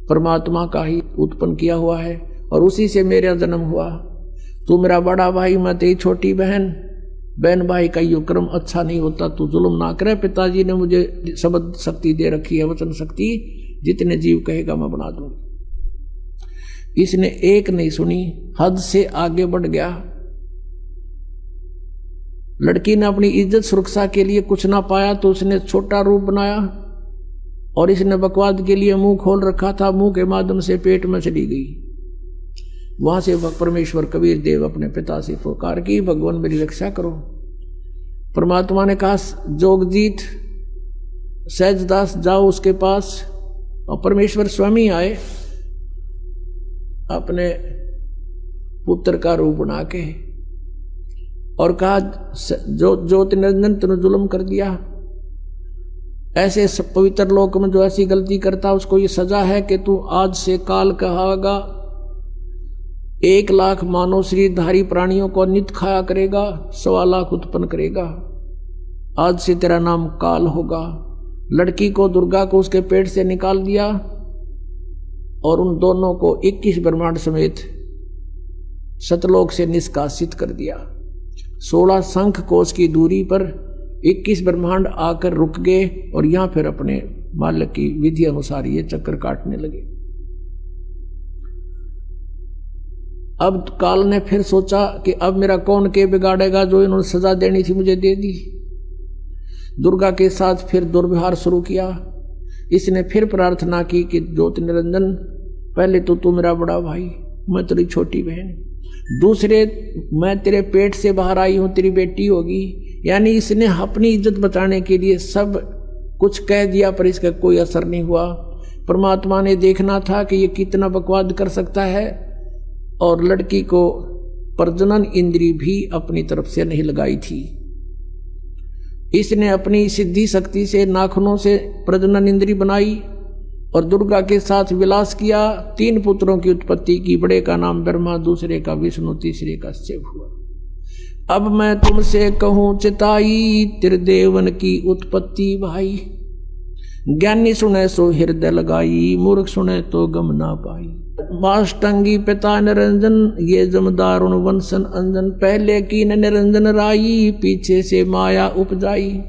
[SPEAKER 1] परमात्मा का ही उत्पन्न किया हुआ है, और उसी से मेरा जन्म हुआ। तू मेरा बड़ा भाई, मैं तेरी छोटी बहन, बहन भाई का यो क्रम अच्छा नहीं होता, तू जुल्म ना करे। पिताजी ने मुझे शब्द शक्ति दे रखी है, वचन शक्ति, जितने जीव कहेगा मैं बना दूंगा। इसने एक नहीं सुनी, हद से आगे बढ़ गया। लड़की ने अपनी इज्जत सुरक्षा के लिए कुछ ना पाया तो उसने छोटा रूप बनाया, और इसने बकवाद के लिए मुंह खोल रखा था, मुंह के माध्यम से पेट में चली गई। वहां से परमेश्वर कबीर देव अपने पिता से पुकार की, भगवान मेरी रक्षा करो। परमात्मा ने कहा जोगजीत, सहजदास जाओ उसके पास, और परमेश्वर स्वयं आए अपने पुत्र का रूप बना के, और कहा ज्योति निरंजन तूने जुल्म कर दिया। ऐसे पवित्र लोक में जो ऐसी गलती करता उसको ये सजा है कि तू आज से काल कहागा, 1 लाख मानव शरीरधारी प्राणियों को नित खाया करेगा, 1.25 लाख उत्पन्न करेगा। आज से तेरा नाम काल होगा। लड़की को, दुर्गा को उसके पेट से निकाल दिया, और उन दोनों को 21 ब्रह्मांड समेत सतलोक से निष्कासित कर दिया। 16 शंख कोश की दूरी पर 21 ब्रह्मांड आकर रुक गए, और यहां फिर अपने मालिक की विधि अनुसार ये चक्कर काटने लगे। अब काल ने फिर सोचा कि अब मेरा कौन के बिगाड़ेगा, जो इन्होंने सजा देनी थी मुझे दे दी। दुर्गा के साथ फिर दुर्व्यवहार शुरू किया। इसने फिर प्रार्थना की कि ज्योति निरंजन, पहले तो तू मेरा बड़ा भाई, मैं तेरी छोटी बहन, दूसरे मैं तेरे पेट से बाहर आई हूं, तेरी बेटी होगी। यानी इसने अपनी इज्जत बचाने के लिए सब कुछ कह दिया, पर इसका कोई असर नहीं हुआ। परमात्मा ने देखना था कि ये कितना बकवाद कर सकता है, और लड़की को प्रजनन इंद्री भी अपनी तरफ से नहीं लगाई थी। इसने अपनी सिद्धि शक्ति से नाखूनों से प्रजनन इंद्री बनाई और दुर्गा के साथ विलास किया। 3 पुत्रों की उत्पत्ति की। बड़े का नाम ब्रह्मा, दूसरे का विष्णु, तीसरे का शिव हुआ। अब मैं तुमसे कहूं चिताई, त्रिदेवन की उत्पत्ति भाई। ज्ञानी सुने सो हृदय लगाई, मूर्ख सुने तो गम ना पाई। माष्टंगी पिता निरंजन, ये जमदार वंशन अंजन। पहले की निरंजन राई, पीछे से माया उपजाई।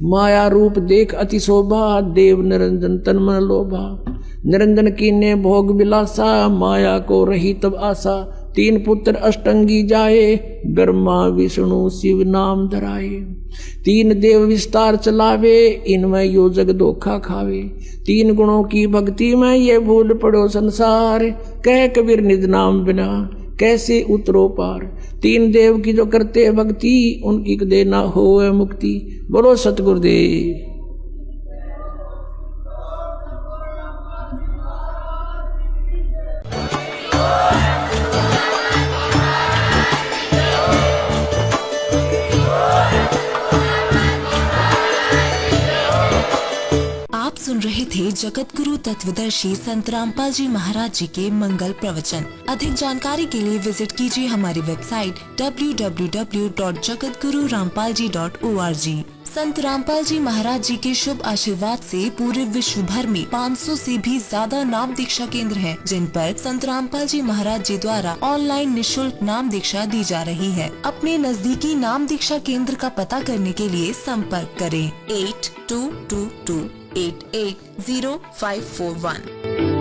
[SPEAKER 1] माया रूप देख अति शोभा, देव निरंजन तन मन लोभा। निरंजन की ने भोग विलासा, माया को रही तब आशा। 3 पुत्र अष्टंगी जाए, ब्रह्मा विष्णु शिव नाम धराए। 3 देव विस्तार चलावे, इनमें यो जग धोखा खावे। 3 गुणों की भक्ति में ये भूल पड़ो संसार, कह कबीर निज नाम बिना कैसे उतरो पार। 3 देव की जो करते भक्ति, उनकी देना होए मुक्ति। बोलो सतगुरुदेव।
[SPEAKER 2] आप सुन रहे थे जगत गुरु तत्वदर्शी संत रामपाल जी महाराज जी के मंगल प्रवचन। अधिक जानकारी के लिए विजिट कीजिए हमारी वेबसाइट www.jagatgururampalji.org। संत रामपाल जी महाराज जी के शुभ आशीर्वाद से पूरे विश्व भर में 500 से भी ज्यादा नाम दीक्षा केंद्र हैं, जिन पर संत रामपाल जी महाराज जी द्वारा ऑनलाइन निशुल्क नाम दीक्षा दी जा रही है। अपने नजदीकी नाम दीक्षा केंद्र का पता करने के लिए संपर्क करें 8222880541।